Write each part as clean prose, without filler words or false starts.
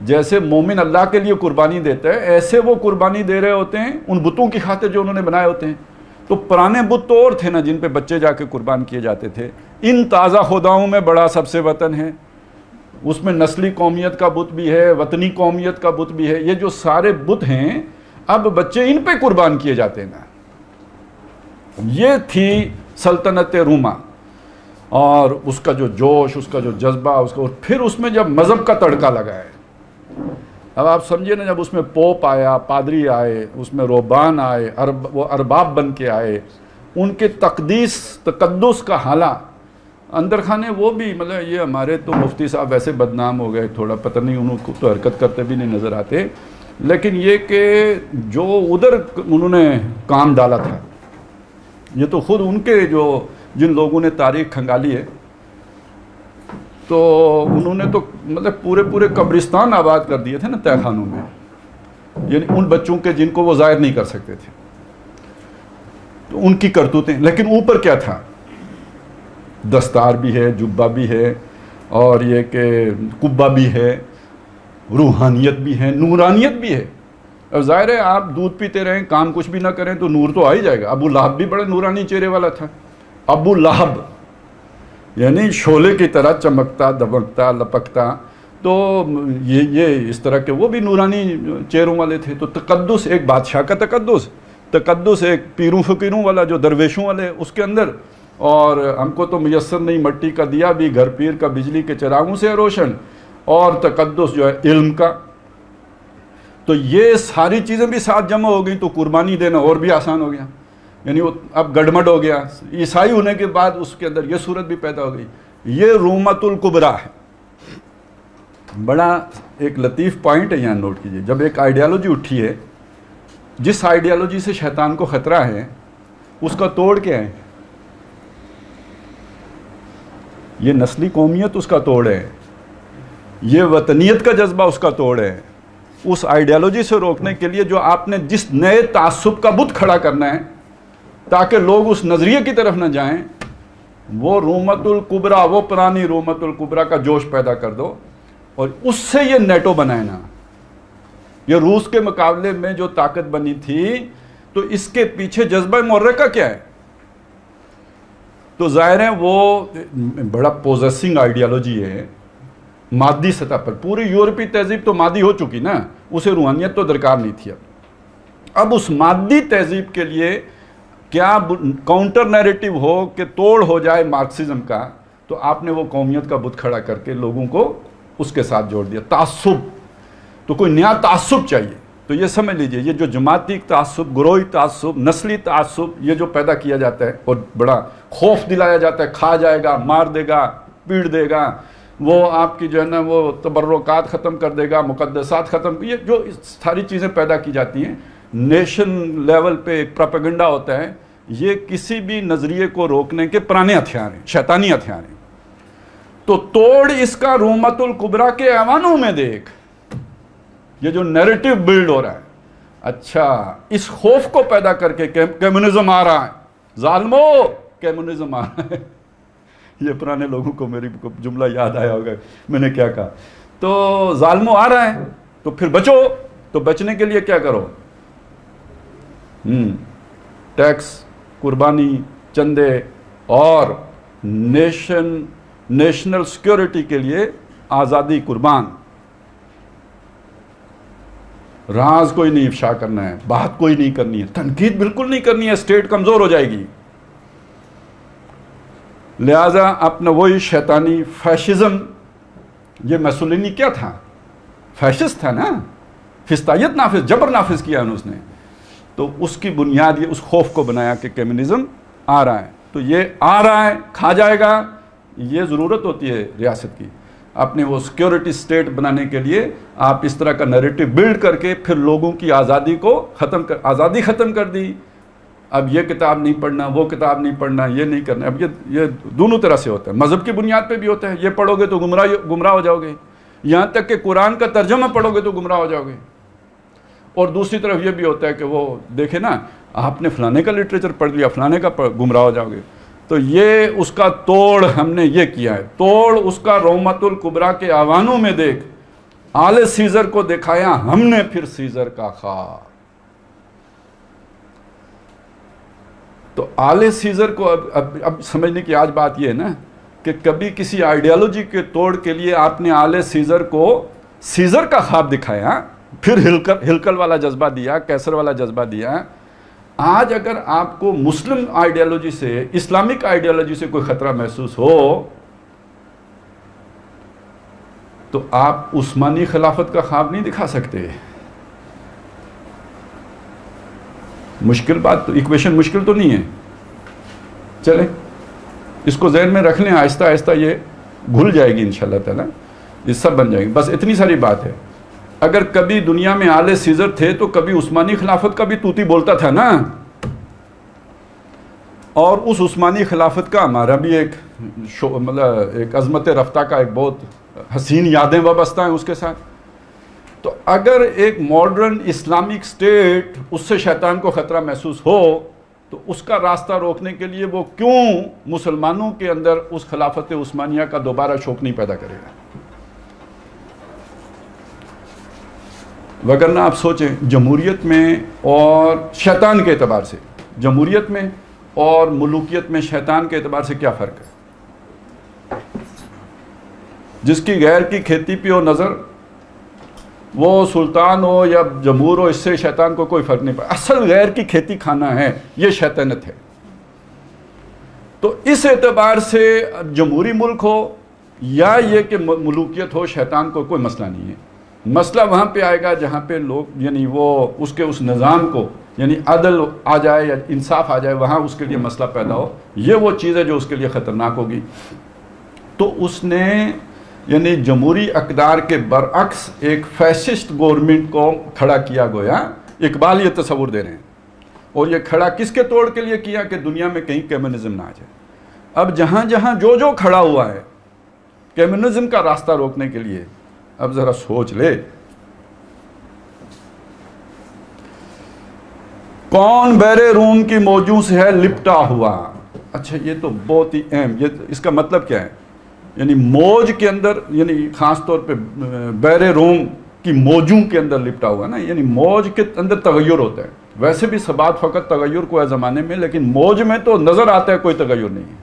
جیسے مومن اللہ کے لیے قربانی دیتا ہے ایسے وہ قربانی دے رہے ہوتے ہیں ان بتوں کی خاطر جو انہوں نے بنائے ہوتے ہیں. تو پرانے بت تو اور تھے نا جن پہ بچے جا کے قربان کیے جاتے تھے. ان تازہ خداؤں میں بڑا سب سے وطن ہے, اس میں نسلی قومیت کا بت بھی ہے, وطنی قومیت کا بت بھی ہے. یہ جو سارے بت ہیں اب بچے ان پہ قربان کیے جاتے ہیں نا. یہ تھی سلطنت روما, اور اس کا جو جوش, اس کا جو جذبہ, اس کا, اور پھر اس میں جب مذہب کا تڑکا لگا ہے. اب آپ سمجھے نا, جب اس میں پوپ آیا, پادری آئے, اس میں روبان آئے, وہ ارباب بن کے آئے, ان کے تقدس کا حالہ اندر خانے وہ بھی, مطلب یہ ہمارے تو مفتی صاحب ویسے بدنام ہو گئے تھوڑا, پتہ نہیں انہوں کو تو حرکت کرتے بھی نہیں نظر آتے, لیکن یہ کہ جو ادھر انہوں نے کام ڈالا تھا, یہ تو خود ان کے جو جن لوگوں نے تاریخ کھنگالی ہے, تو انہوں نے تو مطلب پورے قبرستان آباد کر دیے تھے نا تہہ خانوں میں, یعنی ان بچوں کے جن کو وہ ظاہر نہیں کر سکتے تھے. تو ان کی کرتوتیں, لیکن اوپر کیا تھا, دستار بھی ہے, جبہ بھی ہے, اور یہ کہ قبہ بھی ہے, روحانیت بھی ہے, نورانیت بھی ہے. اب ظاہر ہے آپ دودھ پیتے رہیں, کام کچھ بھی نہ کریں تو نور تو آ ہی جائے گا. ابو لہب بھی بڑے نورانی چہرے والا تھا. ابو لہب یعنی شعلے کی طرح چمکتا, دمکتا, لپکتا. تو یہ اس طرح کے وہ بھی نورانی چہروں والے تھے. تو تقدس, ایک بادشاہ کا تقدس ایک پیروں فقیروں والا جو درویشوں والے اس کے اندر, اور ہم کو تو میسر نہیں مٹی کا دیا بھی, گھر پیر کا بجلی کے چراغوں سے روشن, اور تقدس جو ہے علم کا. تو یہ ساری چیزیں بھی ساتھ جمع ہو گئی تو قربانی دینا اور بھی آسان ہو گیا. یعنی وہ اب گڑمڑ ہو گیا. عیسائی ہونے کے بعد اس کے اندر یہ صورت بھی پیدا ہو گئی. یہ رومت الکبریٰ ہے. بڑا ایک لطیف پوائنٹ ہے, یہاں نوٹ کیجئے. جب ایک آئیڈیالوجی اٹھی ہے, جس آئیڈیالوجی سے شیطان کو خطرہ ہے, اس کا توڑ کیا ہے؟ یہ نسلی قومیت اس کا توڑ ہے, یہ وطنیت کا جذبہ اس کا توڑ ہے. اس آئیڈیالوجی سے روکنے کے لیے جو آپ نے جس نئے تعصب کا بت کھڑا کرنا ہے تاکہ لوگ اس نظریے کی طرف نہ جائیں, وہ رومت الکبریٰ, وہ پرانی رومت الکبریٰ کا جوش پیدا کر دو, اور اس سے یہ نیٹو بنائے نا. یہ روس کے مقابلے میں جو طاقت بنی تھی, تو اس کے پیچھے جذبہ محرکہ کیا ہے؟ تو ظاہر ہے وہ بڑا پوزیسنگ آئیڈیالوجی ہے مادی سطح پر. پوری یورپی تہذیب تو مادی ہو چکی نا, اسے روحانیت تو درکار نہیں تھی. اب اس مادی تہذیب کے لیے کیا کاؤنٹر نیریٹو ہو کہ توڑ ہو جائے مارکسزم کا, تو آپ نے وہ قومیت کا بت کھڑا کر کے لوگوں کو اس کے ساتھ جوڑ دیا. تعصب, تو کوئی نیا تعصب چاہیے. تو یہ سمجھ لیجئے, یہ جو جماعتی تعصب, گروہی تعصب, نسلی تعصب, یہ جو پیدا کیا جاتا ہے اور بڑا خوف دلایا جاتا ہے, کھا جائے گا, مار دے گا, پیٹ دے گا, وہ آپ کی جو ہے نا وہ تبرکات ختم کر دے گا, مقدسات ختم, یہ جو ساری چیزیں پیدا کی جاتی ہیں نیشن لیول پہ ایک پروپیگنڈا ہوتا ہے, یہ کسی بھی نظریے کو روکنے کے پرانے ہتھیار ہیں, شیطانی ہتھیار ہیں. تو توڑ اس کا رومت الکبریٰ کے ایوانوں میں دیکھ, یہ جو نیریٹو بلڈ ہو رہا ہے. اچھا, اس خوف کو پیدا کر کے کمیونزم آ رہا ہے, ظالمو کمیونزم آ رہا ہے. یہ پرانے لوگوں کو میری جملہ یاد آیا ہوگا, میں نے کیا کہا. تو ظالمو آ رہا ہے, تو پھر بچو. تو بچنے کے لیے کیا کرو؟ ٹیکس, قربانی, چندے, اور نیشنل سیکیورٹی کے لیے آزادی قربان. راز کوئی نہیں افشا کرنا ہے, بات کوئی نہیں کرنی ہے, تنقید بالکل نہیں کرنی ہے, اسٹیٹ کمزور ہو جائے گی. لہذا اپنا وہی شیطانی فیشزم, یہ میسولینی کیا تھا؟ فیشسٹ تھا نا, فسطائیت نافذ, جبر نافذ کیا اس نے. تو اس کی بنیاد یہ اس خوف کو بنایا کہ کمیونزم آ رہا ہے. تو یہ آ رہا ہے, کھا جائے گا, یہ ضرورت ہوتی ہے ریاست کی. اپنے وہ سیکیورٹی سٹیٹ بنانے کے لیے آپ اس طرح کا نیریٹو بلڈ کر کے پھر لوگوں کی آزادی کو آزادی ختم کر دی. اب یہ کتاب نہیں پڑھنا, وہ کتاب نہیں پڑھنا, یہ نہیں کرنا. اب یہ دونوں طرح سے ہوتا ہے. مذہب کی بنیاد پہ بھی ہوتا ہے, یہ پڑھو گے تو گمراہ ہو جاؤ گے, یہاں تک کہ قرآن کا ترجمہ پڑھو گے تو گمراہ ہو جاؤ گے. اور دوسری طرف یہ بھی ہوتا ہے کہ وہ دیکھیں نا, آپ نے فلانے کا لٹریچر پڑھ لیا, فلانے کا گمراہ ہو جاؤ گے. تو یہ اس کا توڑ ہم نے یہ کیا ہے. توڑ اس کا رومت الکبریٰ کے آوانوں میں دیکھ, آل سیزر کو دکھایا ہم نے پھر سیزر کا خواب. تو آل سیزر کو اب سمجھنے کی آج بات یہ ہے نا کہ کبھی کسی آئیڈیالوجی کے توڑ کے لیے آپ نے آل سیزر کو سیزر کا خواب دکھایا, پھر ہلکل والا جذبہ دیا, کیسر والا جذبہ دیا. آج اگر آپ کو مسلم آئیڈیالوجی سے, اسلامک آئیڈیالوجی سے کوئی خطرہ محسوس ہو تو آپ عثمانی خلافت کا خواب نہیں دکھا سکتے. مشکل بات تو, ایکویشن مشکل تو نہیں ہے. چلیں اس کو ذہن میں رکھ لیں, آہستہ آہستہ یہ گھل جائے گی انشاءاللہ تعالی, یہ سب بن جائے گی. بس اتنی ساری بات ہے. اگر کبھی دنیا میں آل سیزر تھے تو کبھی عثمانی خلافت کا بھی توتی بولتا تھا نا, اور اس عثمانی خلافت کا ہمارا بھی ایک مطلب ایک عظمت رفتہ کا ایک بہت حسین یادیں وابستہ ہیں اس کے ساتھ. تو اگر ایک ماڈرن اسلامک اسٹیٹ اس سے شیطان کو خطرہ محسوس ہو تو اس کا راستہ روکنے کے لیے وہ کیوں مسلمانوں کے اندر اس خلافت عثمانیہ کا دوبارہ شوق نہیں پیدا کرے گا؟ وگرنہ آپ سوچیں جمہوریت میں اور شیطان کے اعتبار سے, جمہوریت میں اور ملوکیت میں شیطان کے اعتبار سے کیا فرق ہے؟ جس کی غیر کی کھیتی پہ ہو نظر, وہ سلطان ہو یا جمہور ہو, اس سے شیطان کو کوئی فرق نہیں پڑا. اصل غیر کی کھیتی کھانا ہے, یہ شیطانت ہے. تو اس اعتبار سے جمہوری ملک ہو یا یہ کہ ملوکیت ہو, شیطان کو کوئی مسئلہ نہیں ہے. مسئلہ وہاں پہ آئے گا جہاں پہ لوگ یعنی وہ اس کے اس نظام کو یعنی عدل آ جائے یا انصاف آ جائے, وہاں اس کے لیے مسئلہ پیدا ہو. یہ وہ چیز ہے جو اس کے لیے خطرناک ہوگی. تو اس نے یعنی جمہوری اقدار کے برعکس ایک فیسسٹ گورنمنٹ کو کھڑا کیا گویا. اقبال یہ تصور دے رہے ہیں, اور یہ کھڑا کس کے توڑ کے لیے کیا کہ دنیا میں کہیں کمیونزم نہ آ جائے. اب جہاں جہاں جو کھڑا ہوا ہے کمیونزم کا راستہ روکنے کے لیے, اب ذرا سوچ لے کون بحر روم کی موجوں سے ہے لپٹا ہوا. اچھا یہ تو بہت ہی اہم, یہ اس کا مطلب کیا ہے؟ یعنی موج کے اندر, یعنی خاص طور پہ بحر روم کی موجوں کے اندر لپٹا ہوا نا, یعنی موج کے اندر تغیر ہوتا ہے. ویسے بھی ثبات فقط تغیر کو ہے زمانے میں, لیکن موج میں تو نظر آتا ہے کوئی تغیر نہیں ہے.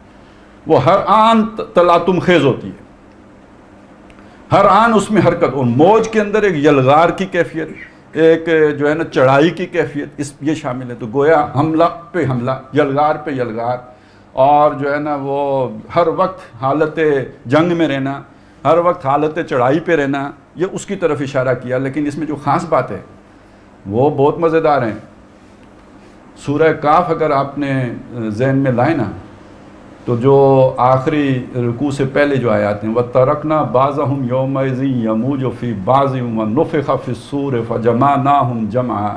وہ ہر آن تلاطم خیز ہوتی ہے, ہر آن اس میں حرکت. اور موج کے اندر ایک یلغار کی کیفیت, ایک جو ہے نا چڑھائی کی کیفیت, اس یہ شامل ہے. تو گویا حملہ پہ حملہ, یلغار پہ یلغار, اور جو ہے نا وہ ہر وقت حالت جنگ میں رہنا, ہر وقت حالت چڑھائی پہ رہنا, یہ اس کی طرف اشارہ کیا. لیکن اس میں جو خاص بات ہے وہ بہت مزیدار ہیں. سورہ کاف اگر آپ نے ذہن میں لائے نا, تو جو آخری رکوع سے پہلے جو آیات ہیں وَتَرَكْنَا بَعْضَهُمْ يَوْمَئِذٍ يَمُوجُ فِي بَعْضٍ وَنُفِخَ فِي الصُّورِ فَجَمَعْنَاهُمْ جَمْعًا.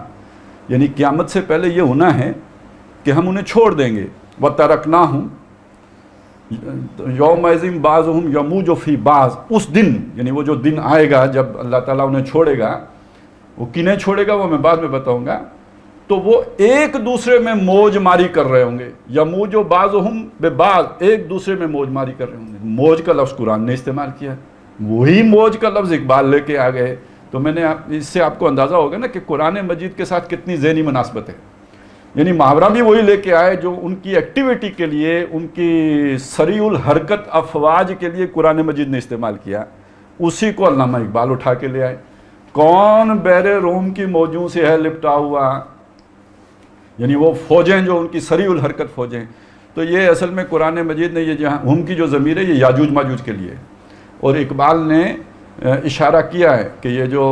یعنی قیامت سے پہلے یہ ہونا ہے کہ ہم انہیں چھوڑ دیں گے. وَتَرَكْنَاهُمْ يَوْمَئِذٍ بَعْضُهُمْ يَمُوجُ فِي بَعْضٍ. اس دن یعنی وہ جو دن آئے گا جب اللہ تعالیٰ انہیں چھوڑے گا, وہ کنہیں چھوڑے گا وہ میں بعد میں بتاؤں گا, تو وہ ایک دوسرے میں موج ماری کر رہے ہوں گے. یموج بعضهم ببعض, ایک دوسرے میں موج ماری کر رہے ہوں گے. موج کا لفظ قرآن نے استعمال کیا, وہی موج کا لفظ اقبال لے کے آ گئے. تو میں نے اس سے آپ کو اندازہ ہوگا نا کہ قرآن مجید کے ساتھ کتنی ذہنی مناسبت ہے. یعنی محاورہ بھی وہی لے کے آئے جو ان کی ایکٹیویٹی کے لیے, ان کی سریع الحرکت افواج کے لیے قرآن مجید نے استعمال کیا, اسی کو علامہ اقبال اٹھا کے لے آئے. کون بحر روم کی موجوں سے ہے لپٹا ہوا, یعنی وہ فوجیں جو ان کی سریع الحرکت فوجیں. تو یہ اصل میں قرآن مجید نے یہ جہاں ہم کی جو ضمیر ہے یہ یاجوج ماجوج کے لیے. اور اقبال نے اشارہ کیا ہے کہ یہ جو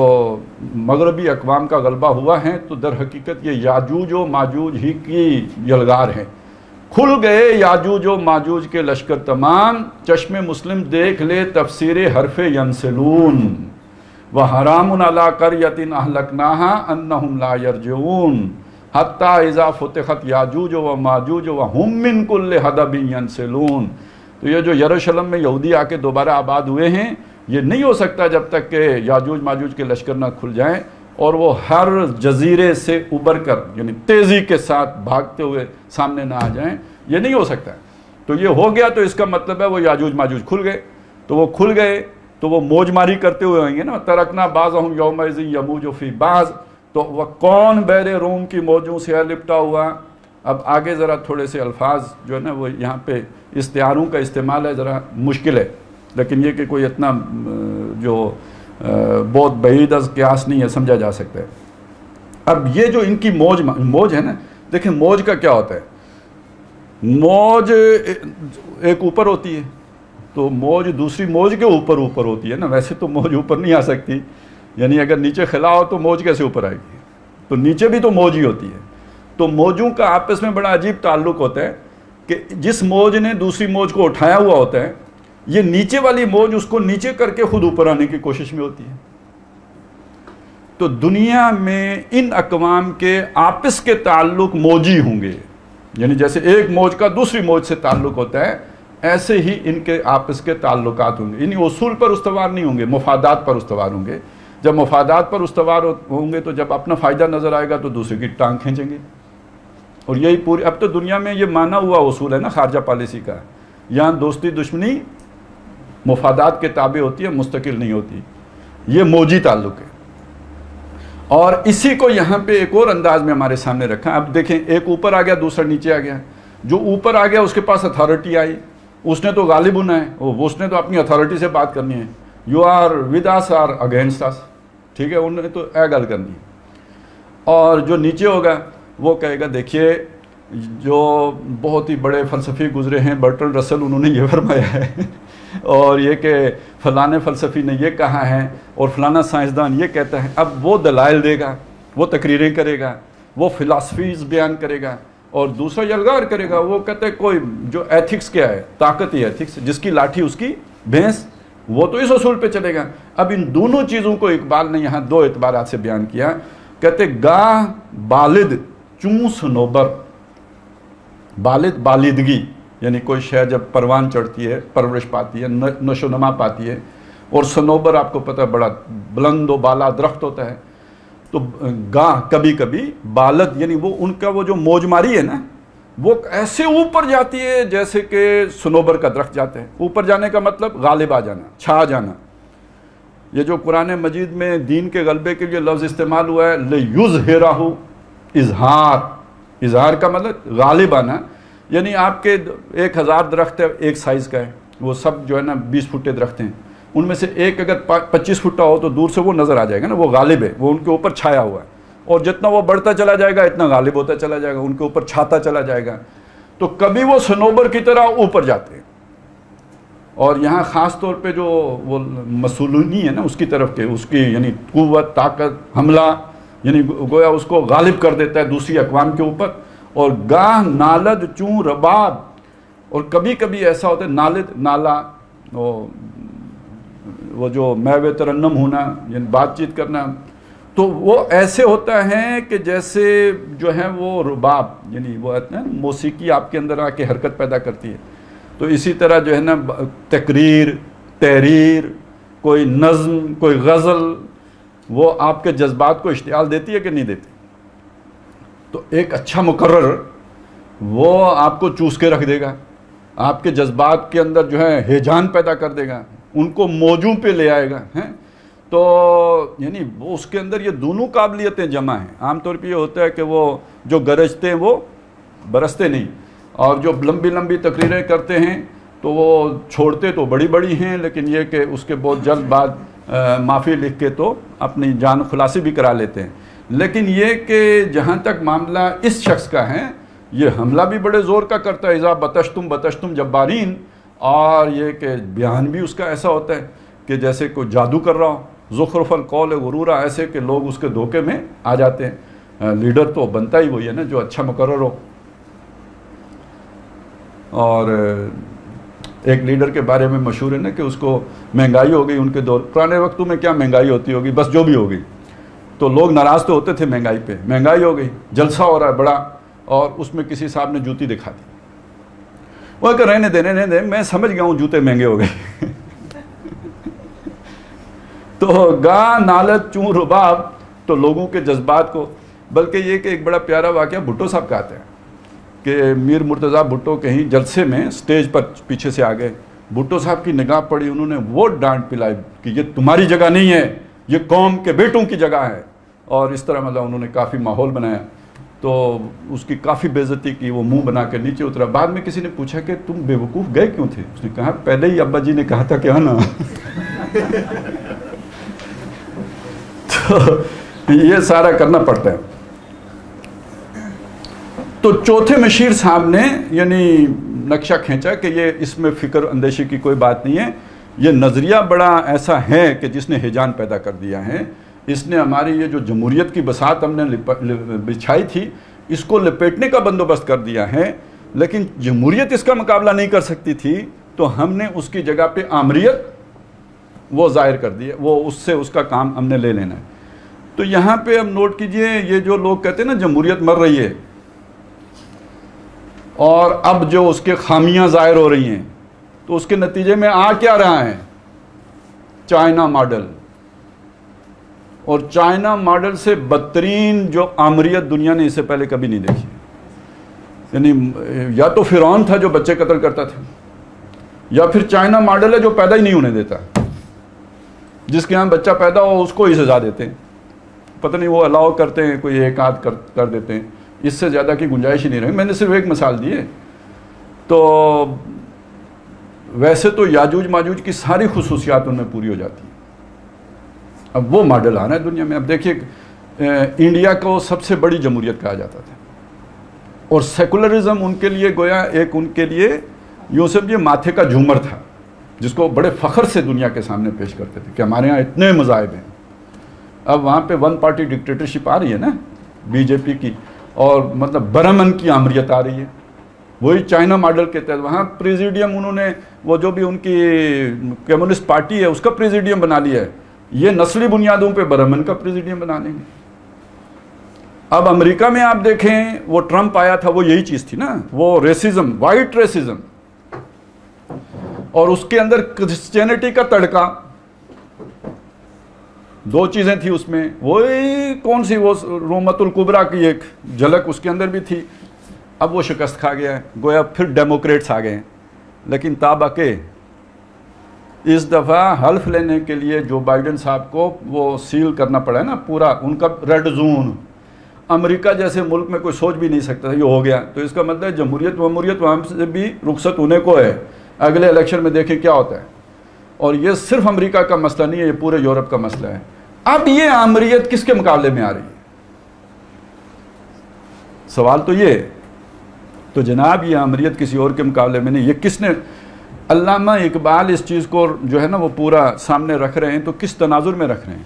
مغربی اقوام کا غلبہ ہوا ہے تو در حقیقت یہ یاجوج و ماجوج ہی کی یلغار ہیں. کھل گئے یاجوج و ماجوج کے لشکر تمام, چشم مسلم دیکھ لے تفسیر حرف ینسلون. وَحَرَامٌ عَلَىٰ قَرْيَةٍ أَهْلَكْنَاهَا أَنَّهُمْ لَا يَرْجِعُونَ حَتَّىٰ إِذَا فُتِحَتْ يَأْجُوجُ وَمَأْجُوجُ وَهُمْ مِنْ كُلِّ حَدَبٍ يَنْسِلُونَ. تو یہ جو یروشلم میں یہودی آ کے دوبارہ آباد ہوئے ہیں, یہ نہیں ہو سکتا جب تک کہ یاجوج ماجوج کے لشکر نہ کھل جائیں اور وہ ہر جزیرے سے ابھر کر یعنی تیزی کے ساتھ بھاگتے ہوئے سامنے نہ آ جائیں. یہ نہیں ہو سکتا. تو یہ ہو گیا تو اس کا مطلب ہے وہ یاجوج ماجوج کھل گئے. تو وہ کھل گئے تو وہ موج ماری کرتے ہوئے آئیں گے نا، ترکنا بعضہم یومئذ یموج فی بعض، تو وہ کون بحر روم کی موجوں سے لپٹا ہوا. اب آگے ذرا تھوڑے سے الفاظ جو ہے نا وہ یہاں پہ استعاروں کا استعمال ہے، ذرا مشکل ہے، لیکن یہ کہ کوئی اتنا جو بہت بعید از قیاس نہیں ہے، سمجھا جا سکتا ہے. اب یہ جو ان کی موج ہے نا، دیکھیں موج کا کیا ہوتا ہے. موج ایک اوپر ہوتی ہے، تو موج دوسری موج کے اوپر ہوتی ہے نا. ویسے تو موج اوپر نہیں آ سکتی، یعنی اگر نیچے خلا ہو تو موج کیسے اوپر آئے گی؟ تو نیچے بھی تو موج ہی ہوتی ہے. تو موجوں کا آپس میں بڑا عجیب تعلق ہوتا ہے کہ جس موج نے دوسری موج کو اٹھایا ہوا ہوتا ہے، یہ نیچے والی موج اس کو نیچے کر کے خود اوپر آنے کی کوشش میں ہوتی ہے. تو دنیا میں ان اقوام کے آپس کے تعلق موجی ہوں گے، یعنی جیسے ایک موج کا دوسری موج سے تعلق ہوتا ہے، ایسے ہی ان کے آپس کے تعلقات ہوں گے. یعنی اصول پر استوار نہیں ہوں گے، مفادات پر استوار ہوں گے. جب مفادات پر استوار ہوں گے تو جب اپنا فائدہ نظر آئے گا تو دوسرے کی ٹانگ کھینچیں گے. اور یہی پوری اب تو دنیا میں یہ مانا ہوا اصول ہے نا خارجہ پالیسی کا، یہاں دوستی دشمنی مفادات کے تابع ہوتی ہے، مستقل نہیں ہوتی. یہ موجی تعلق ہے. اور اسی کو یہاں پہ ایک اور انداز میں ہمارے سامنے رکھا. اب دیکھیں ایک اوپر آ گیا، دوسرا نیچے آ گیا. جو اوپر آ گیا اس کے پاس اتھارٹی آئی، اس نے تو غالب ہونا ہے، اس نے تو اپنی اتھارٹی سے بات کرنی ہے. یو آر ود اس اور اگینسٹ اس، ٹھیک ہے، انہوں نے تو اے گل کرنی ہے. اور جو نیچے ہوگا وہ کہے گا دیکھیے جو بہت ہی بڑے فلسفی گزرے ہیں، برٹرن رسل، انہوں نے یہ فرمایا ہے، اور یہ کہ فلانے فلسفی نے یہ کہا ہے، اور فلانا سائنسدان یہ کہتا ہے. اب وہ دلائل دے گا، وہ تقریریں کرے گا، وہ فلاسفیز بیان کرے گا، اور دوسرا یلغار کرے گا. وہ کہتے ہیں کوئی جو ایتھکس کیا ہے، طاقت ہی ایتھکس، جس کی لاٹھی اس کی بھینس، وہ تو اس اصول پہ چلے گا. اب ان دونوں چیزوں کو اقبال نے یہاں دو اعتبارات سے بیان کیا. کہتے گاہ بالد چوں سنوبر، بالد بالیدگی، یعنی کوئی شے جب پروان چڑھتی ہے، پرورش پاتی ہے، نشو و نما پاتی ہے. اور سنوبر آپ کو پتہ ہے بڑا بلند و بالا درخت ہوتا ہے. تو گاہ کبھی کبھی بالد، یعنی وہ ان کا وہ جو موج ماری ہے نا، وہ ایسے اوپر جاتی ہے جیسے کہ سنوبر کا درخت جاتا ہے. اوپر جانے کا مطلب غالب آ جانا، چھا جانا. یہ جو قرآن مجید میں دین کے غلبے کے لیے لفظ استعمال ہوا ہے لِیُظْہِرَہُ، اظہار کا مطلب غالب آنا. یعنی آپ کے 1000 درخت ہے، ایک سائز کا ہے، وہ سب جو ہے نا 20 فٹے درخت ہیں، ان میں سے ایک اگر 25 فٹا ہو تو دور سے وہ نظر آ جائے گا نا، وہ غالب ہے، وہ ان کے اوپر چھایا ہوا ہے. اور جتنا وہ بڑھتا چلا جائے گا اتنا غالب ہوتا چلا جائے گا، ان کے اوپر چھاتا چلا جائے گا. تو کبھی وہ سنوبر کی طرح اوپر جاتے ہیں. اور یہاں خاص طور پہ جو وہ مسولونی ہے نا اس کی طرف کے، اس کی یعنی قوت، طاقت، حملہ، یعنی گویا اس کو غالب کر دیتا ہے دوسری اقوام کے اوپر. اور گاہ نالد چوں رباب، اور کبھی کبھی ایسا ہوتا ہے نالد، نالا، وہ جو میوے ترنم ہونا، یعنی بات چیت کرنا، تو وہ ایسے ہوتا ہے کہ جیسے جو ہے وہ رباب، یعنی وہ موسیقی آپ کے اندر آ کے حرکت پیدا کرتی ہے. تو اسی طرح جو ہے نا تقریر، تحریر، کوئی نظم، کوئی غزل، وہ آپ کے جذبات کو اشتعال دیتی ہے کہ نہیں دیتی. تو ایک اچھا مقرر وہ آپ کو چوس کے رکھ دے گا، آپ کے جذبات کے اندر جو ہے ہیجان پیدا کر دے گا، ان کو موجوں پہ لے آئے گا. تو یعنی وہ اس کے اندر یہ دونوں قابلیتیں جمع ہیں. عام طور پہ یہ ہوتا ہے کہ وہ جو گرجتے ہیں وہ برستے نہیں، اور جو لمبی لمبی تقریریں کرتے ہیں تو وہ چھوڑتے تو بڑی بڑی ہیں، لیکن یہ کہ اس کے بہت جلد بعد معافی لکھ کے تو اپنی جان خلاصی بھی کرا لیتے ہیں. لیکن یہ کہ جہاں تک معاملہ اس شخص کا ہے، یہ حملہ بھی بڑے زور کا کرتا ہے، اذا بطشتم جبارین. اور یہ کہ بیان بھی اس کا ایسا ہوتا ہے کہ جیسے کوئی جادو کر رہا ہو، زخرف القول غرورا، ایسے کہ لوگ اس کے دھوکے میں آ جاتے ہیں. لیڈر تو بنتا ہی وہی ہے نا جو اچھا مقرر ہو. اور ایک لیڈر کے بارے میں مشہور ہے نا کہ اس کو مہنگائی ہو گئی ان کے دور. پرانے وقتوں میں کیا مہنگائی ہوتی ہوگی، بس جو بھی ہو گئی، تو لوگ ناراض تو ہوتے تھے مہنگائی پہ. مہنگائی ہو گئی، جلسہ ہو رہا ہے بڑا، اور اس میں کسی صاحب نے جوتی دکھا دی. وہ کہ رہنے دے، میں سمجھ گیا ہوں جوتے مہنگے ہو گئے. تو گاہ نالت چوں رباب، تو لوگوں کے جذبات کو، بلکہ یہ کہ ایک بڑا پیارا واقعہ بھٹو صاحب کا آتا ہے کہ میر مرتضیٰ بھٹو کہیں جلسے میں سٹیج پر پیچھے سے آ گئے بھٹو صاحب کی نگاہ پڑی, انہوں نے وہ ڈانٹ پلائی کہ یہ تمہاری جگہ نہیں ہے, یہ قوم کے بیٹوں کی جگہ ہے, اور اس طرح مطلب انہوں نے کافی ماحول بنایا. تو اس کی کافی بے عزتی کی, وہ منہ بنا کے نیچے اترا. بعد میں کسی نے پوچھا کہ تم بے وقوف گئے کیوں تھے؟ اس نے کہا پہلے ہی ابا جی نے کہا تھا کہ نا. تو یہ سارا کرنا پڑتا ہے. تو چوتھے مشیر صاحب نے یعنی نقشہ کھینچا کہ یہ اس میں فکر اندیشی کی کوئی بات نہیں ہے, یہ نظریہ بڑا ایسا ہے کہ جس نے ہیجان پیدا کر دیا ہے. اس نے ہماری یہ جو جمہوریت کی بساط ہم نے بچھائی تھی, اس کو لپیٹنے کا بندوبست کر دیا ہے, لیکن جمہوریت اس کا مقابلہ نہیں کر سکتی تھی, تو ہم نے اس کی جگہ پہ آمریت وہ ظاہر کر دی ہے, وہ اس سے اس کا کام ہم نے لے لینا ہے. تو یہاں پہ اب نوٹ کیجئے, یہ جو لوگ کہتے ہیں نا جمہوریت مر رہی ہے اور اب جو اس کے خامیاں ظاہر ہو رہی ہیں, تو اس کے نتیجے میں آ کیا رہا ہے؟ China model. اور چائنا ماڈل سے بدترین جو آمریت دنیا نے اس سے پہلے کبھی نہیں دیکھی. یعنی یا تو فرعون تھا جو بچے قتل کرتا تھا, یا پھر چائنا ماڈل ہے جو پیدا ہی نہیں ہونے دیتا. جس کے یہاں بچہ پیدا ہو اس کو ہی سزا دیتے ہیں, پتہ نہیں وہ الاؤ کرتے ہیں, کوئی ایک آدھ کر دیتے ہیں, اس سے زیادہ کی گنجائش ہی نہیں رہی. میں نے صرف ایک مثال دی ہے. تو ویسے تو یاجوج ماجوج کی ساری خصوصیات ان میں پوری ہو جاتی ہیں. اب وہ ماڈل آ رہا ہے دنیا میں. اب دیکھیے انڈیا کو سب سے بڑی جمہوریت کہا جاتا تھا, اور سیکولرزم ان کے لیے گویا ایک ان کے لیے یوں سمجھیے ماتھے کا جھومر تھا, جس کو بڑے فخر سے دنیا کے سامنے پیش کرتے تھے کہ ہمارے ہاں اتنے مذاہب ہیں. اب وہاں پہ ون پارٹی ڈکٹیٹرشپ آ رہی ہے نا بی جے پی کی, اور مطلب برہمن کی آمریت آ رہی ہے. وہی چائنا ماڈل کے تحت وہاں پریزیڈیم انہوں نے وہ جو بھی ان کی کمیونسٹ پارٹی ہے اس کا پریزیڈیم بنا لیا ہے. یہ نسلی بنیادوں پہ برہمن کا پریزیڈیم بنا لیں گے. اب امریکہ میں آپ دیکھیں, وہ ٹرمپ آیا تھا, وہ یہی چیز تھی نا, وہ ریسزم, وائٹ ریسزم, اور اس کے اندر کرسچینٹی کا تڑکا. دو چیزیں تھی اس میں, وہی کون سی, وہ رومت الکبریٰ کی ایک جھلک اس کے اندر بھی تھی. اب وہ شکست کھا گیا ہے, گویا پھر ڈیموکریٹس آ گئے ہیں. لیکن تابع کہ اس دفعہ حلف لینے کے لیے جو بائیڈن صاحب کو وہ سیل کرنا پڑا ہے نا پورا ان کا ریڈ زون, امریکہ جیسے ملک میں کوئی سوچ بھی نہیں سکتا تھا, یہ ہو گیا. تو اس کا مطلب ہے جمہوریت وہاں سے بھی رخصت ہونے کو ہے. اگلے الیکشن میں دیکھیں کیا ہوتا ہے. اور یہ صرف امریکہ کا مسئلہ نہیں ہے, یہ پورے یورپ کا مسئلہ ہے. اب یہ آمریت کس کے مقابلے میں آ رہی ہے؟ سوال تو یہ. تو جناب یہ آمریت کسی اور کے مقابلے میں نہیں, یہ کس نے, علامہ اقبال اس چیز کو جو ہے نا وہ پورا سامنے رکھ رہے ہیں, تو کس تناظر میں رکھ رہے ہیں؟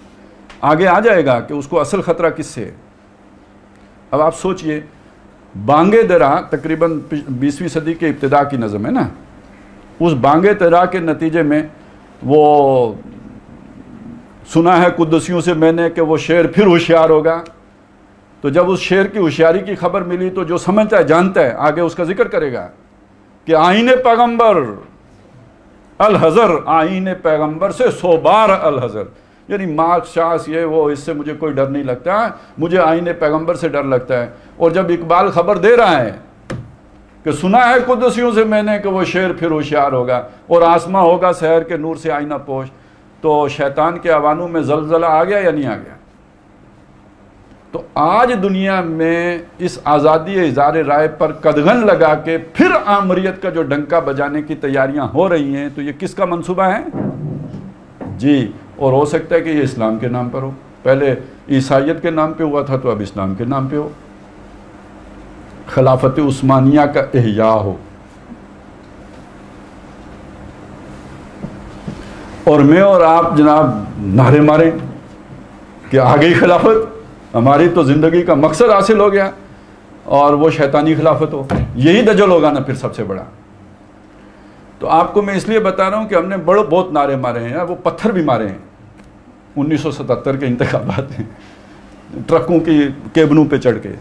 آگے آ جائے گا کہ اس کو اصل خطرہ کس سے ہے. اب آپ سوچئے, بانگے درا تقریباً 20ویں صدی کے ابتدا کی نظم ہے نا, اس بانگے درا کے نتیجے میں وہ سنا ہے قدسیوں سے میں نے کہ وہ شیر پھر ہوشیار ہوگا. تو جب اس شیر کی ہوشیاری کی خبر ملی تو جو سمجھتا ہے جانتا ہے آگے اس کا ذکر کرے گا کہ آئین پیغمبر الحذر, آئین پیغمبر سے 100 بار الحذر. یعنی مارکس شاس یہ وہ, اس سے مجھے کوئی ڈر نہیں لگتا, مجھے آئین پیغمبر سے ڈر لگتا ہے. اور جب اقبال خبر دے رہا ہے کہ سنا ہے قدسیوں سے میں نے کہ وہ شیر پھر ہوشیار ہوگا اور آسماں ہوگا سحر کے نور سے آئینہ پوش, تو شیطان کے اوانوں میں زلزلہ آ گیا یا نہیں آ گیا؟ تو آج دنیا میں اس آزادی اظہار رائے پر قدغن لگا کے پھر آمریت کا جو ڈنکا بجانے کی تیاریاں ہو رہی ہیں, تو یہ کس کا منصوبہ ہے؟ جی, اور ہو سکتا ہے کہ یہ اسلام کے نام پر ہو. پہلے عیسائیت کے نام پہ ہوا تھا, تو اب اسلام کے نام پہ ہو. خلافت عثمانیہ کا احیاء ہو. اور میں اور آپ جناب نعرے ماریں کہ آ گئی خلافت, ہماری تو زندگی کا مقصد حاصل ہو گیا, اور وہ شیطانی خلافت ہو. یہی دجل ہوگا نا پھر سب سے بڑا. تو آپ کو میں اس لیے بتا رہا ہوں کہ ہم نے بہت نعرے مارے ہیں, وہ پتھر بھی مارے ہیں. 1977 کے انتخابات ہیں, ٹرکوں کی کیبنوں پہ چڑھ کے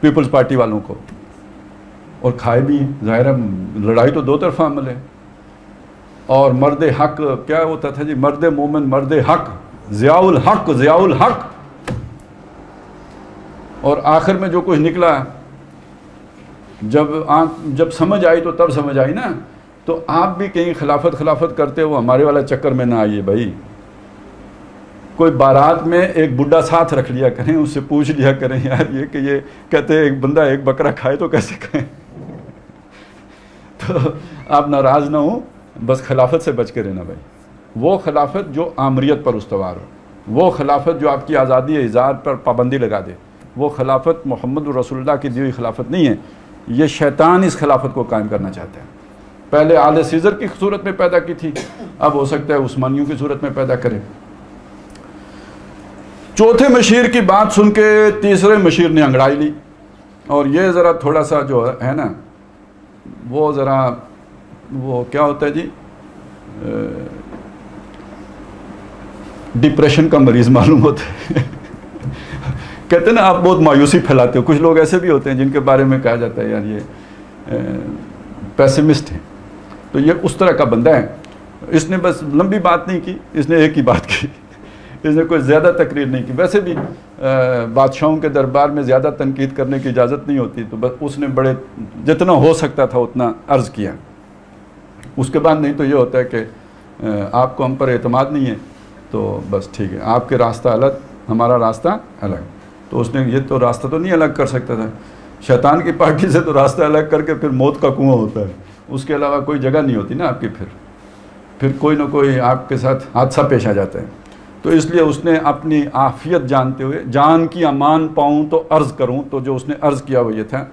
پیپلز پارٹی والوں کو, اور کھائے بھی ہیں. ظاہر ہے لڑائی تو دو طرفہ عمل ہے. اور مرد حق کیا ہوتا تھا جی, مرد مومن مرد حق, ضیاء الحق ضیاء الحق. اور آخر میں جو کچھ نکلا, جب سمجھ آئی تو تب سمجھ آئی نا تو آپ بھی کہیں خلافت کرتے ہو ہمارے والا چکر میں نہ آئیے بھائی. کوئی بارات میں ایک بڈھا ساتھ رکھ لیا کریں, اس سے پوچھ لیا کریں یار یہ کہ یہ کہتے ہیں ایک بندہ ایک بکرا کھائے تو کیسے کھائیں. تو آپ ناراض نہ ہوں, بس خلافت سے بچ کے رہنا بھائی. وہ خلافت جو آمریت پر استوار ہو, وہ خلافت جو آپ کی آزادی اظہار پر پابندی لگا دے, وہ خلافت محمد رسول اللہ کی دی ہوئی خلافت نہیں ہے. یہ شیطان اس خلافت کو قائم کرنا چاہتا ہے. پہلے آل سیزر کی صورت میں پیدا کی تھی, اب ہو سکتا ہے عثمانیوں کی صورت میں پیدا کرے. چوتھے مشیر کی بات سن کے تیسرے مشیر نے انگڑائی لی, اور یہ ذرا تھوڑا سا جو ہے نا وہ ذرا وہ کیا ہوتا ہے جی, ڈپریشن کا مریض معلوم ہوتا ہے. کہتے ہیں نا آپ بہت مایوسی پھیلاتے ہو. کچھ لوگ ایسے بھی ہوتے ہیں جن کے بارے میں کہا جاتا ہے یار یہ پیسمسٹ ہیں. تو یہ اس طرح کا بندہ ہے. اس نے بس لمبی بات نہیں کی, اس نے ایک ہی بات کی, اس نے کوئی زیادہ تقریر نہیں کی. ویسے بھی بادشاہوں کے دربار میں زیادہ تنقید کرنے کی اجازت نہیں ہوتی, تو بس اس نے بڑے جتنا ہو سکتا تھا اتنا عرض کیا. اس کے بعد نہیں تو یہ ہوتا ہے کہ آپ کو ہم پر اعتماد نہیں ہے تو بس ٹھیک ہے, آپ کے راستہ الگ, ہمارا راستہ الگ. تو اس نے یہ تو راستہ تو نہیں الگ کر سکتا تھا. شیطان کی پارٹی سے تو راستہ الگ کر کے پھر موت کا کنواں ہوتا ہے, اس کے علاوہ کوئی جگہ نہیں ہوتی نا آپ کی. پھر کوئی نہ کوئی آپ کے ساتھ حادثہ پیش آ جاتا ہے. تو اس لیے اس نے اپنی عافیت جانتے ہوئے, جان کی امان پاؤں تو عرض کروں, تو جو اس نے عرض کیا وہ یہ تھا,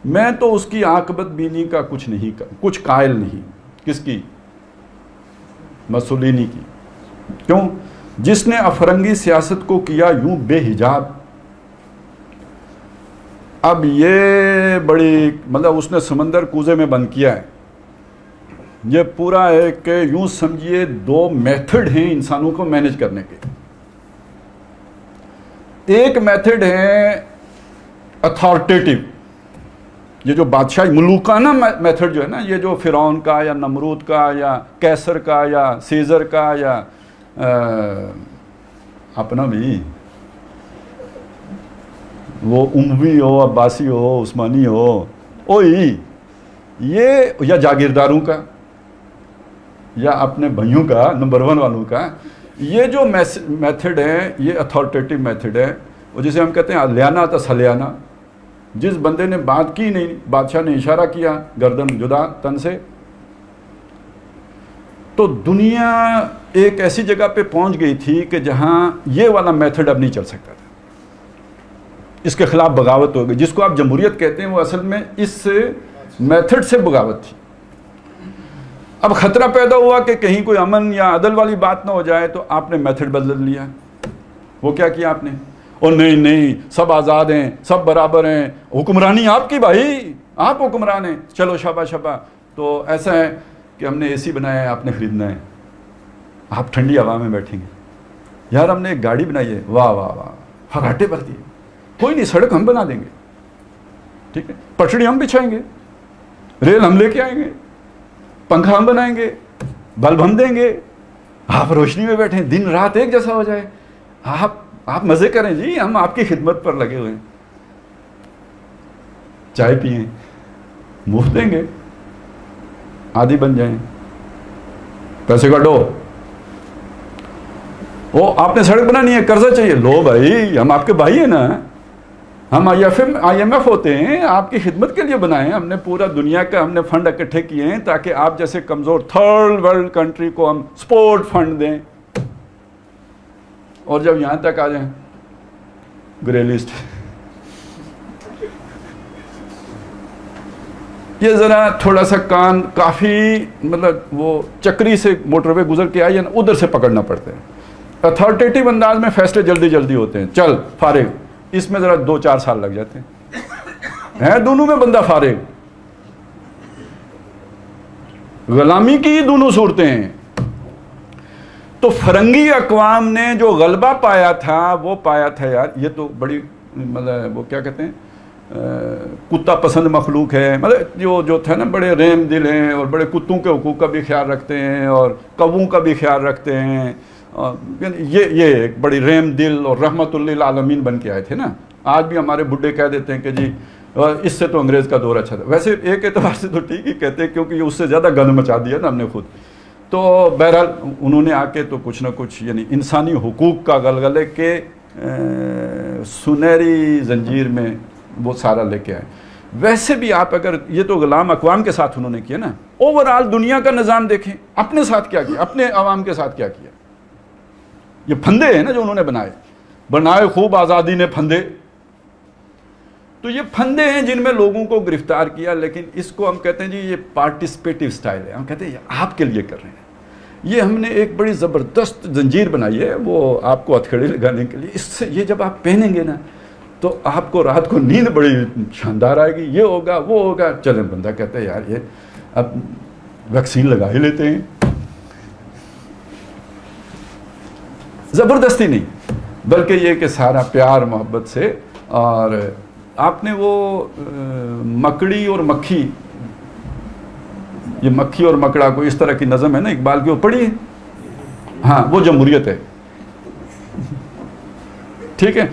میں تو اس کی عاقبت بینی کا کچھ قائل نہیں. کس کی؟ مسولینی کی. کیوں؟ جس نے افرنگی سیاست کو کیا یوں بے حجاب. اب یہ بڑی مطلب اس نے سمندر کوزے میں بند کیا ہے. یہ پورا ہے کہ یوں سمجھیے دو میتھڈ ہیں انسانوں کو مینج کرنے کے. ایک میتھڈ ہے اتھارٹیٹیو, یہ جو بادشاہی ملوکانہ میتھڈ جو ہے نا, یہ جو فرعون کا یا نمرود کا یا کیسر کا یا سیزر کا یا اپنا بھی وہ اموی ہو, عباسی ہو, عثمانی ہو, اوئی یہ, یا جاگیرداروں کا یا اپنے بھائیوں کا نمبر 1 والوں کا, یہ جو میتھڈ ہے یہ اتھارٹیٹیو میتھڈ ہے. اور جسے ہم کہتے ہیں الیانہ تسلیانہ. جس بندے نے بات کی نہیں, بادشاہ نے اشارہ کیا گردن جدا تن سے, تو دنیا ایک ایسی جگہ پہ پہنچ گئی تھی کہ جہاں یہ والا میتھڈ اب نہیں چل سکتا تھا. اس کے خلاف بغاوت ہو گئی. جس کو آپ جمہوریت کہتے ہیں وہ اصل میں اس میتھڈ سے بغاوت تھی. اب خطرہ پیدا ہوا کہ کہیں کوئی امن یا عدل والی بات نہ ہو جائے, تو آپ نے میتھڈ بدل لیا. وہ کیا کیا آپ نے؟ اور نہیں سب آزاد ہیں, سب برابر ہیں, حکمرانی آپ کی بھائی, آپ حکمران ہیں, چلو شابہ. تو ایسا ہے کہ ہم نے اے سی بنایا ہے, آپ نے خریدنا ہے, آپ ٹھنڈی ہوا میں بیٹھیں گے. یار ہم نے ایک گاڑی بنائی ہے, واہ واہ واہ, فراٹے بھر دیے, کوئی نہیں, سڑک ہم بنا دیں گے, ٹھیک ہے, پٹڑی ہم بچھائیں گے, ریل ہم لے کے آئیں گے, پنکھا ہم بنائیں گے, بلب ہم دیں گے, آپ روشنی میں بیٹھیں, دن رات ایک جیسا ہو جائے, آپ مزے کریں جی, ہم آپ کی خدمت پر لگے ہوئے ہیں. چائے پئیں, مفت دیں گے, عادی بن جائیں, پیسے کاٹو. وہ آپ نے سڑک بنانی ہے, قرضہ چاہیے, لو بھائی, ہم آپ کے بھائی ہیں نا, ہم آئی ایم ایف ہوتے ہیں, آپ کی خدمت کے لیے بنائے ہیں. ہم نے پورا دنیا کا ہم نے فنڈ اکٹھے کیے ہیں تاکہ آپ جیسے کمزور تھرڈ ورلڈ کنٹری کو ہم سپورٹ فنڈ دیں. اور جب یہاں تک آ جائیں, گرے لسٹ. یہ ذرا تھوڑا سا کان کافی مطلب وہ چکری سے موٹر وے گزر کے آئی ہے نا, ادھر سے پکڑنا پڑتا ہے. اتھارٹیٹیو انداز میں فیصلے جلدی ہوتے ہیں, چل فارغ. اس میں ذرا 2-4 سال لگ جاتے ہیں دونوں میں بندہ فارغ. غلامی کی دونوں صورتیں ہیں. تو فرنگی اقوام نے جو غلبہ پایا تھا وہ پایا تھا یار, یہ تو بڑی مطلب وہ کیا کہتے ہیں کتا پسند مخلوق ہے. مطلب جو تھا نا بڑے رحم دل ہیں, اور بڑے کتوں کے حقوق کا بھی خیال رکھتے ہیں, اور کووں کا بھی خیال رکھتے ہیں. یہ ایک بڑی رحم دل اور رحمت للعالمین بن کے آئے تھے نا. آج بھی ہمارے بڈھے کہہ دیتے ہیں کہ جی اس سے تو انگریز کا دور اچھا تھا. ویسے ایک اعتبار سے تو ٹھیک ہی کہتے ہیں کیونکہ اس سے زیادہ گند مچا دیا نا ہم نے خود. تو بہرحال انہوں نے آ کے تو کچھ نہ کچھ یعنی انسانی حقوق کا غلغلے کے سنہری زنجیر میں وہ سارا لے کے آئے. ویسے بھی آپ اگر یہ تو غلام اقوام کے ساتھ انہوں نے کیا نا, اوور آل دنیا کا نظام دیکھیں, اپنے ساتھ کیا کیا, اپنے عوام کے ساتھ کیا کیا. یہ پھندے ہیں نا جو انہوں نے بنائے خوب آزادی نے پھندے. تو یہ پھندے ہیں جن میں لوگوں کو گرفتار کیا, لیکن اس کو ہم کہتے ہیں جی یہ پارٹیسپیٹیو سٹائل ہے. ہم کہتے ہیں یہ آپ کے لیے کر رہے ہیں. یہ ہم نے ایک بڑی زبردست زنجیر بنائی ہے وہ آپ کو ہتھکڑی لگانے کے لیے. اس سے یہ جب آپ پہنیں گے نا تو آپ کو رات کو نیند بڑی شاندار آئے گی, یہ ہوگا وہ ہوگا. چلیں بندہ کہتا ہے یار یہ اب ویکسین لگا ہی لیتے ہیں. زبردستی نہیں بلکہ یہ کہ سارا پیار محبت سے. اور آپ نے وہ مکڑی اور مکھی, یہ مکھی اور مکڑا کوئی اس طرح کی نظم ہے نا اقبال کی, وہ پڑھی ہے. ہاں وہ جمہوریت ہے. ٹھیک ہے,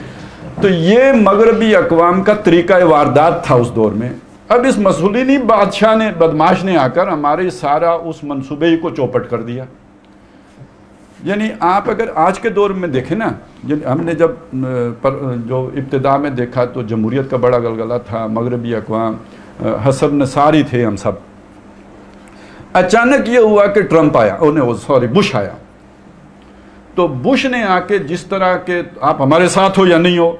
تو یہ مغربی اقوام کا طریقہ واردات تھا اس دور میں. اب اس مسولینی بادشاہ نے بدماش نے آ کر ہمارے سارا اس منصوبے ہی کو چوپٹ کر دیا. یعنی آپ اگر آج کے دور میں دیکھیں نا, ہم نے جب جو ابتدا میں دیکھا تو جمہوریت کا بڑا غلغلہ تھا, مغربی اقوام, حسب نصاری تھے ہم سب. اچانک یہ ہوا کہ ٹرمپ آیا, بش آیا. تو بش نے آ کے جس طرح کے آپ ہمارے ساتھ ہو یا نہیں ہو,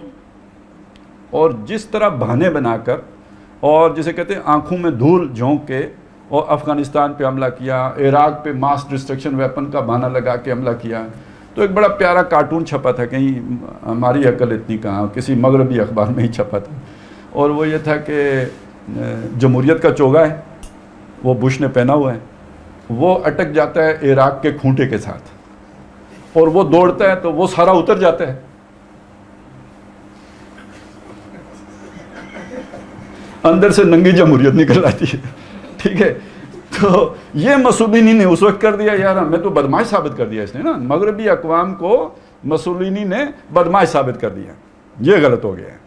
اور جس طرح بہانے بنا کر اور جسے کہتے ہیں آنکھوں میں دھول جھونک کے, اور افغانستان پہ حملہ کیا, عراق پہ ماس ڈسٹرکشن ویپن کا بہانہ لگا کے حملہ کیا. تو ایک بڑا پیارا کارٹون چھپا تھا, کہیں ہماری عقل اتنی کہاں, کسی مغربی اخبار میں ہی چھپا تھا. اور وہ یہ تھا کہ جمہوریت کا چوگا ہے وہ بش نے پہنا ہوا ہے, وہ اٹک جاتا ہے عراق کے کھونٹے کے ساتھ, اور وہ دوڑتا ہے تو وہ سارا اتر جاتا ہے. اندر سے ننگی جمہوریت نکل آتی ہے. ٹھیک ہے, تو یہ مسولینی نے اس وقت کر دیا. یار ہمیں تو بدماش ثابت کر دیا اس نے نا, مغربی اقوام کو مسولینی نے بدماش ثابت کر دیا. یہ غلط ہو گیا ہے.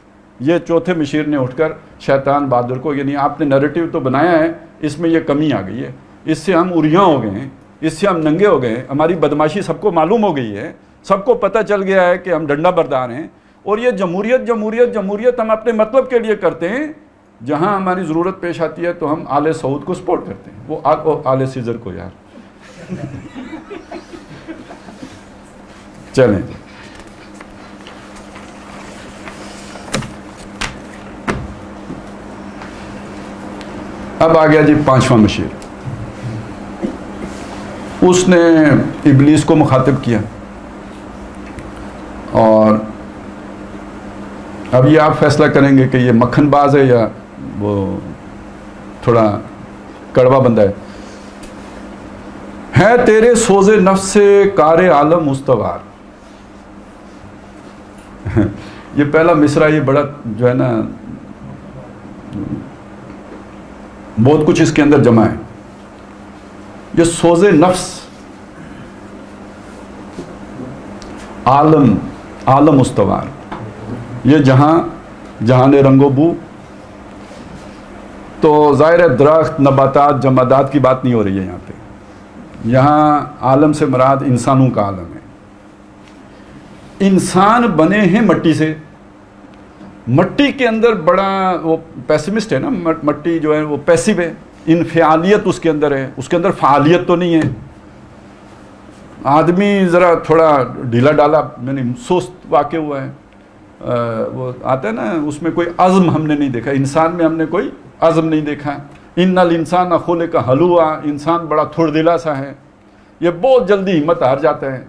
یہ چوتھے مشیر نے اٹھ کر شیطان بہادر کو, یعنی آپ نے نیریٹو تو بنایا ہے, اس میں یہ کمی آ گئی ہے, اس سے ہم اریاں ہو گئے ہیں, اس سے ہم ننگے ہو گئے ہیں, ہماری بدماشی سب کو معلوم ہو گئی ہے, سب کو پتہ چل گیا ہے کہ ہم ڈنڈا بردار ہیں. اور یہ جمہوریت جمہوریت جمہوریت ہم اپنے مطلب کے لیے کرتے ہیں. جہاں ہماری ضرورت پیش آتی ہے تو ہم آل سعود کو سپورٹ کرتے ہیں, وہ آل سیزر کو. یار چلیں اب آ گیا جی پانچواں مشیر. اس نے ابلیس کو مخاطب کیا, اور اب یہ آپ فیصلہ کریں گے کہ یہ مکھن باز ہے یا وہ تھوڑا کڑوا بندہ ہے تیرے سوز نفس سے کار عالم استوار. یہ پہلا مصرع یہ بڑا جو ہے نا بہت کچھ اس کے اندر جمع ہے. یہ سوز نفس, عالم استوار, یہ جہان رنگ و بو. تو ظاہر درخت نباتات جمادات کی بات نہیں ہو رہی ہے یہاں پہ. یہاں عالم سے مراد انسانوں کا عالم ہے. انسان بنے ہیں مٹی سے. مٹی کے اندر بڑا وہ پیسمسٹ ہے نا, مٹی جو ہے وہ پیسیو ہے, انفعالیت اس کے اندر ہے, اس کے اندر فعالیت تو نہیں ہے. آدمی ذرا تھوڑا ڈھیلا ڈالا یعنی سست واقع ہوا ہے. وہ آتا ہے نا اس میں کوئی عزم ہم نے نہیں دیکھا. انسان میں ہم نے کوئی عزم نہیں دیکھا. ان الانسان خلق ہلوعا, انسان بڑا تھوڑ دلا سا ہے, یہ بہت جلدی ہمت ہار جاتا ہے.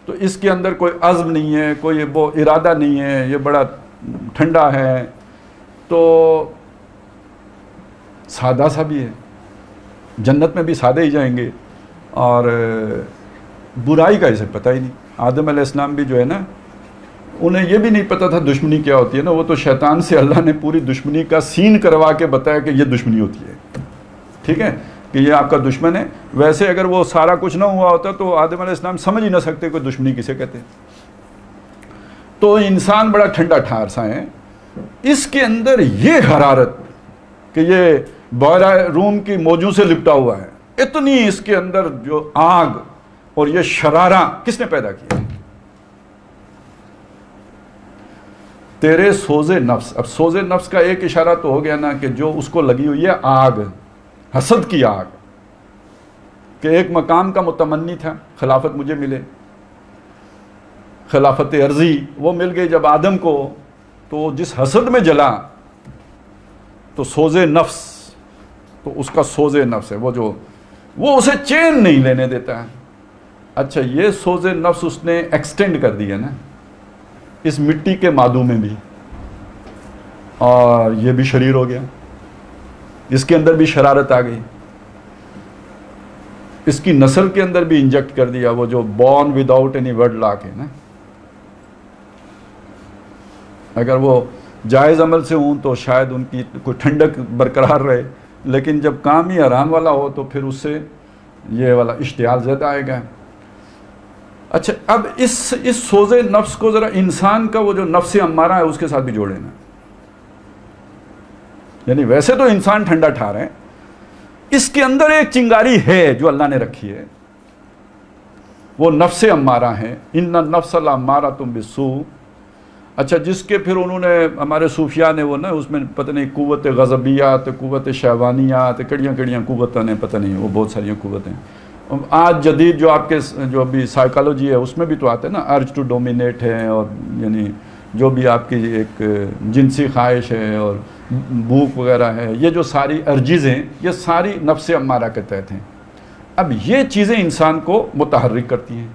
تو اس کے اندر کوئی عزم نہیں ہے, کوئی وہ ارادہ نہیں ہے, یہ بڑا ٹھنڈا ہے. تو سادہ سا بھی ہے, جنت میں بھی سادے ہی جائیں گے. اور برائی کا اسے پتہ ہی نہیں. آدم علیہ السلام بھی جو ہے نا, انہیں یہ بھی نہیں پتہ تھا دشمنی کیا ہوتی ہے نا. وہ تو شیطان سے اللہ نے پوری دشمنی کا سین کروا کے بتایا کہ یہ دشمنی ہوتی ہے. ٹھیک ہے, کہ یہ آپ کا دشمن ہے. ویسے اگر وہ سارا کچھ نہ ہوا ہوتا تو آدم علیہ السلام سمجھ ہی نہ سکتے کوئی دشمنی کسے کہتے. تو انسان بڑا ٹھنڈا ٹھار سا ہے. اس کے اندر یہ حرارت کہ یہ بوئلہ روم کی موجوں سے لپٹا ہوا ہے، اتنی اس کے اندر جو آگ اور یہ شرارہ کس نے پیدا کیا؟ تیرے سوز نفس. اب سوز نفس کا ایک اشارہ تو ہو گیا نا کہ جو اس کو لگی ہوئی ہے آگ، حسد کی آگ، کہ ایک مقام کا متمنی تھا، خلافت مجھے ملے، خلافت عرضی وہ مل گئی جب آدم کو، تو جس حسد میں جلا تو سوز نفس، تو اس کا سوز نفس ہے وہ اسے چین نہیں لینے دیتا ہے. اچھا یہ سوز نفس اس نے ایکسٹینڈ کر دیا نا اس مٹی کے مادو میں بھی، اور یہ بھی شریر ہو گیا، اس کے اندر بھی شرارت آ گئی، اس کی نسل کے اندر بھی انجیکٹ کر دیا، وہ جو born without any word lock ہے نا. اگر وہ جائز عمل سے ہوں تو شاید ان کی کوئی ٹھنڈک برقرار رہے، لیکن جب کام ہی حرام والا ہو تو پھر اس سے یہ والا اشتعال زیادہ آئے گا. اچھا اب اس سوز نفس کو ذرا انسان کا وہ جو نفس امارہ ہے اس کے ساتھ بھی جوڑے نا. یعنی ویسے تو انسان ٹھنڈا ٹھار ہے، اس کے اندر ایک چنگاری ہے جو اللہ نے رکھی ہے، وہ نفس امارہ ہے. ان النفس لامارۃ بالسوء. اچھا جس کے پھر انہوں نے ہمارے صوفیاء نے وہ نا اس میں پتہ نہیں قوت غضبیات، قوت شہوانیات، کڑیاں قوتیں نے، پتہ نہیں وہ بہت ساری قوتیں. آج جدید جو آپ کے جو بھی سائیکالوجی ہے اس میں بھی تو آتے ہیں نا، ارج ٹو ڈومینیٹ ہے، اور یعنی جو بھی آپ کی ایک جنسی خواہش ہے اور بھوک وغیرہ ہے، یہ جو ساری ارجیز ہیں یہ ساری نفس امارہ کے تحت ہیں. اب یہ چیزیں انسان کو متحرک کرتی ہیں،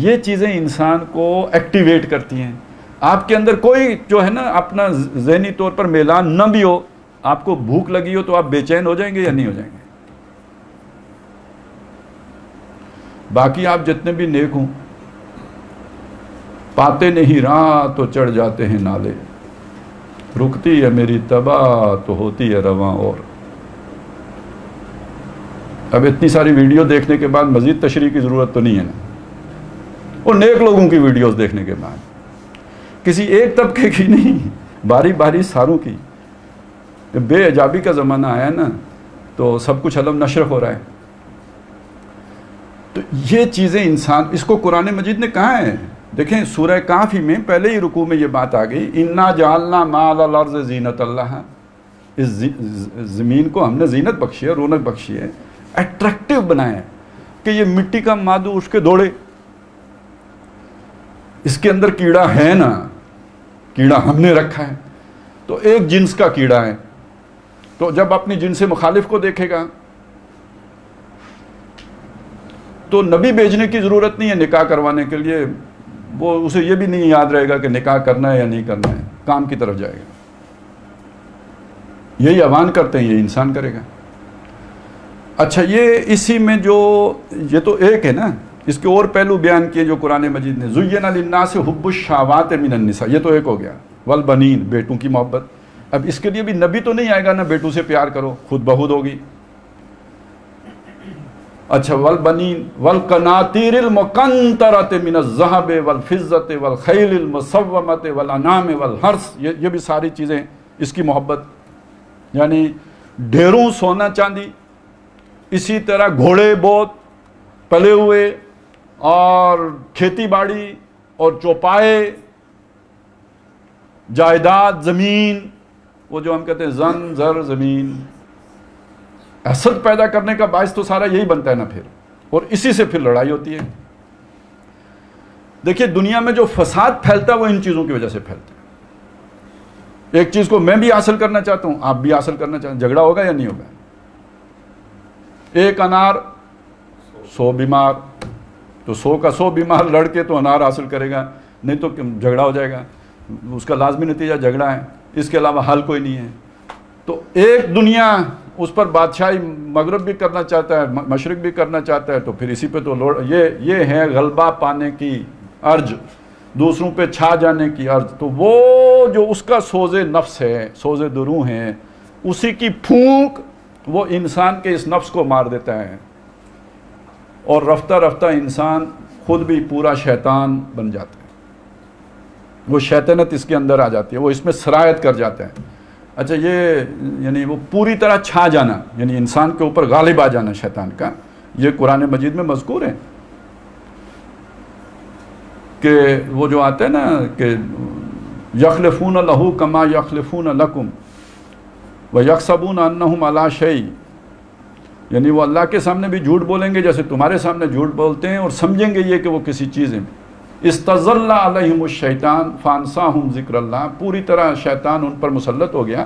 یہ چیزیں انسان کو ایکٹیویٹ کرتی ہیں. آپ کے اندر کوئی جو ہے نا اپنا ذہنی طور پر میلان نہ بھی ہو، آپ کو بھوک لگی ہو تو آپ بے چین ہو جائیں گے یا نہیں ہو جائیں گے؟ باقی آپ جتنے بھی نیک ہوں، پاتے نہیں راہ تو چڑھ جاتے ہیں نالے، رکتی ہے میری تباہ تو ہوتی ہے رواں. اور اب اتنی ساری ویڈیو دیکھنے کے بعد مزید تشریح کی ضرورت تو نہیں ہے نا، اور نیک لوگوں کی ویڈیوز دیکھنے کے بعد، کسی ایک طبقے کی نہیں، باری باری ساروں کی. بے حجابی کا زمانہ آیا نا تو سب کچھ علم نشر ہو رہا ہے. تو یہ چیزیں انسان، اس کو قرآن مجید نے کہا ہے. دیکھیں سورہ کہف میں پہلے ہی رکوع میں یہ بات آ گئی، انا جعلنا ما علی الارض زینۃ اللہ. اس زمین کو ہم نے زینت بخشی ہے، رونق بخشی ہے، اٹریکٹیو بنایا ہے کہ یہ مٹی کا مادو اٹھ کے دوڑے. اس کے اندر کیڑا ہے نا، کیڑا ہم نے رکھا ہے، تو ایک جنس کا کیڑا ہے، تو جب اپنی جنس مخالف کو دیکھے گا تو نبی بھیجنے کی ضرورت نہیں ہے نکاح کروانے کے لیے. وہ اسے یہ بھی نہیں یاد رہے گا کہ نکاح کرنا ہے یا نہیں کرنا ہے، کام کی طرف جائے گا. یہی عوان کرتے ہیں، یہ انسان کرے گا. اچھا یہ اسی میں جو یہ تو ایک ہے نا، اس کے اور پہلو بیان کیے جو قرآن مجید نے، زُيِّنَ لِلنَّاسِ حُبُّ الشَّهَوَاتِ مِنَ النِّسَاءِ، یہ تو ایک ہو گیا، والبنین، بیٹوں کی محبت. اب اس کے لیے بھی نبی تو نہیں آئے گا نا بیٹوں سے پیار کرو، خود بخود ہوگی. اچھا والبنین والقناطیر المقنطرۃ من الذهب والفضة والخیل المسومۃ والانعام والحرث، یہ بھی ساری چیزیں اس کی محبت. یعنی ڈھیروں سونا چاندی، اسی طرح گھوڑے بہت پلے ہوئے، اور کھیتی باڑی اور چوپائے، جائیداد، زمین، وہ جو ہم کہتے ہیں زن زر زمین. حسد پیدا کرنے کا باعث تو سارا یہی بنتا ہے نا پھر، اور اسی سے پھر لڑائی ہوتی ہے. دیکھیے دنیا میں جو فساد پھیلتا ہے وہ ان چیزوں کی وجہ سے پھیلتا ہے. ایک چیز کو میں بھی حاصل کرنا چاہتا ہوں، آپ بھی حاصل کرنا چاہتے ہیں، جھگڑا ہوگا یا نہیں ہوگا؟ ایک انار 100 بیمار، تو 100 کا 100 بیمار لڑ کے تو انار حاصل کرے گا، نہیں تو جھگڑا ہو جائے گا. اس کا لازمی نتیجہ جھگڑا ہے، اس کے علاوہ حل کوئی نہیں ہے. تو ایک دنیا اس پر بادشاہی مغرب بھی کرنا چاہتا ہے، مشرق بھی کرنا چاہتا ہے، تو پھر اسی پہ تو یہ ہے غلبہ پانے کی ارج، دوسروں پہ چھا جانے کی ارج. تو وہ جو اس کا سوز نفس ہے، سوز دروں ہے، اسی کی پھونک وہ انسان کے اس نفس کو مار دیتا ہے، اور رفتہ رفتہ انسان خود بھی پورا شیطان بن جاتا ہے. وہ شیطنت اس کے اندر آ جاتی ہے، وہ اس میں سرایت کر جاتا ہے۔ اچھا یہ یعنی وہ پوری طرح چھا جانا، یعنی انسان کے اوپر غالب آ جانا شیطان کا، یہ قرآن مجید میں مذکور ہے کہ وہ جو آتا ہے نا کہ یخلفون لہو کما یخلفون لکم ویحسبون انہم علی شیء، یعنی وہ اللہ کے سامنے بھی جھوٹ بولیں گے جیسے تمہارے سامنے جھوٹ بولتے ہیں، اور سمجھیں گے یہ کہ وہ کسی چیز ہیں۔ استظل علیہم الشیطان فانساہم ذکر اللہ، پوری طرح شیطان ان پر مسلط ہو گیا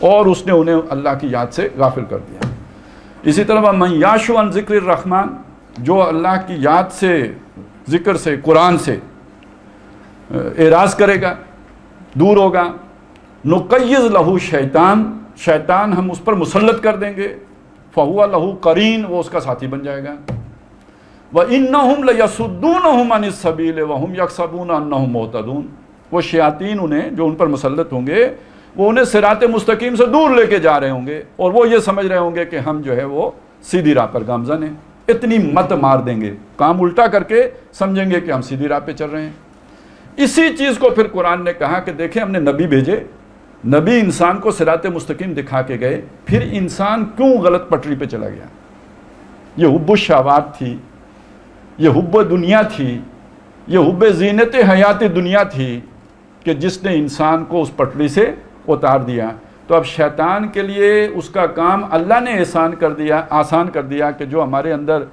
اور اس نے انہیں اللہ کی یاد سے غافل کر دیا۔ اسی طرح من یعش عن ذکر الرحمن، جو اللہ کی یاد سے، ذکر سے، قرآن سے اعراض کرے گا، دور ہوگا، نقیض لہو شیطان ہم اس پر مسلط کر دیں گے، فہو لہو قرین، وہ اس کا ساتھی بن جائے گا۔ وَإِنَّهُمْ لَيَصُدُّونَهُمْ عَنِ السَّبِيلِ وَهُمْ يَحْسَبُونَ أَنَّهُمْ مُهْتَدُونَ، وہ شیاطین انہیں جو ان پر مسلط ہوں گے وہ انہیں صراط مستقیم سے دور لے کے جا رہے ہوں گے، اور وہ یہ سمجھ رہے ہوں گے کہ ہم جو ہے وہ سیدھی راہ پر گامزن ہیں۔ اتنی مت مار دیں گے، کام الٹا کر کے سمجھیں گے کہ ہم سیدھی راہ پہ چل رہے ہیں۔ اسی چیز کو پھر قرآن نے کہا کہ دیکھیں ہم نے نبی بھیجے، نبی انسان کو صراط مستقیم دکھا کے گئے، پھر انسان کیوں غلط پٹری پہ چلا گیا؟ یہ حب الشہوات تھی، یہ حب دنیا تھی، یہ حب زینت حیات دنیا تھی کہ جس نے انسان کو اس پٹری سے اتار دیا۔ تو اب شیطان کے لیے اس کا کام اللہ نے آسان کر دیا کہ جو ہمارے اندر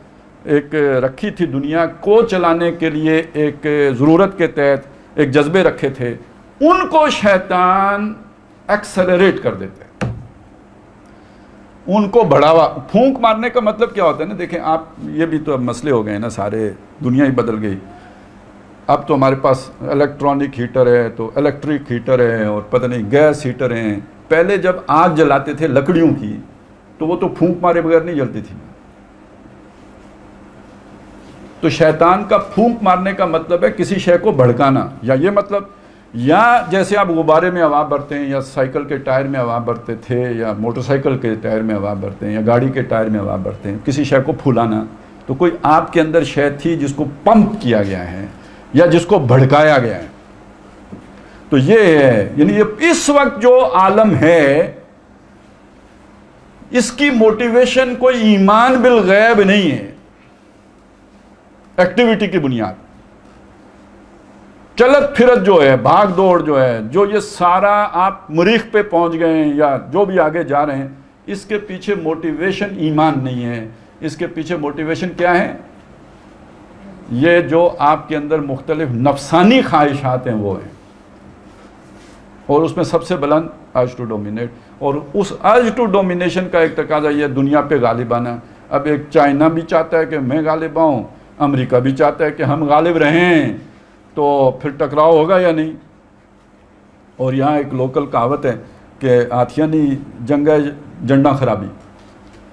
ایک رکھی تھی دنیا کو چلانے کے لیے ایک ضرورت کے تحت ایک جذبے رکھے تھے، ان کو شیطان ایکسلریٹ کر دیتے ہیں، ان کو بڑھاوا۔ پھونک مارنے کا مطلب کیا ہوتا ہے نا، دیکھیں آپ، یہ بھی تو اب مسئلے ہو گئے ہیں نا، سارے دنیا ہی بدل گئی۔ اب تو ہمارے پاس الیکٹرانک ہیٹر ہے، تو الیکٹرک ہیٹر ہے، اور پتہ نہیں گیس ہیٹر ہیں۔ پہلے جب آگ جلاتے تھے لکڑیوں کی تو وہ تو پھونک مارے بغیر نہیں جلتی تھی۔ تو شیطان کا پھونک مارنے کا مطلب ہے کسی شے کو بھڑکانا، یا یہ مطلب، یا جیسے آپ غبارے میں ہوا بھرتے ہیں، یا سائیکل کے ٹائر میں ہوا بھرتے تھے، یا موٹر سائیکل کے ٹائر میں ہوا بھرتے ہیں، یا گاڑی کے ٹائر میں ہوا بھرتے ہیں، کسی شے کو پھولانا، تو کوئی آپ کے اندر شے تھی جس کو پمپ کیا گیا ہے یا جس کو بھڑکایا گیا ہے۔ تو یہ ہے، یعنی یہ اس وقت جو عالم ہے اس کی موٹیویشن کوئی ایمان بالغیب نہیں ہے، ایکٹیویٹی کی بنیاد، چلت پھرت جو ہے، بھاگ دوڑ جو ہے، جو یہ سارا آپ مریخ پہ پہنچ گئے ہیں یا جو بھی آگے جا رہے ہیں، اس کے پیچھے موٹیویشن ایمان نہیں ہے، اس کے پیچھے موٹیویشن کیا ہے؟ یہ جو آپ کے اندر مختلف نفسانی خواہشات ہیں وہ ہیں، اور اس میں سب سے بلند ارج ٹو ڈومینیٹ، اور اس ارج ٹو ڈومینیشن کا ایک تقاضا یہ دنیا پہ غالب آنا۔ اب ایک چائنا بھی چاہتا ہے کہ میں غالب آؤں، امریکہ بھی چاہتا ہے کہ ہم غالب رہیں، تو پھر ٹکراؤ ہوگا یا نہیں؟ اور یہاں ایک لوکل کہاوت ہے کہ ہاتھیانی جنگ ہے جنڈا خرابی،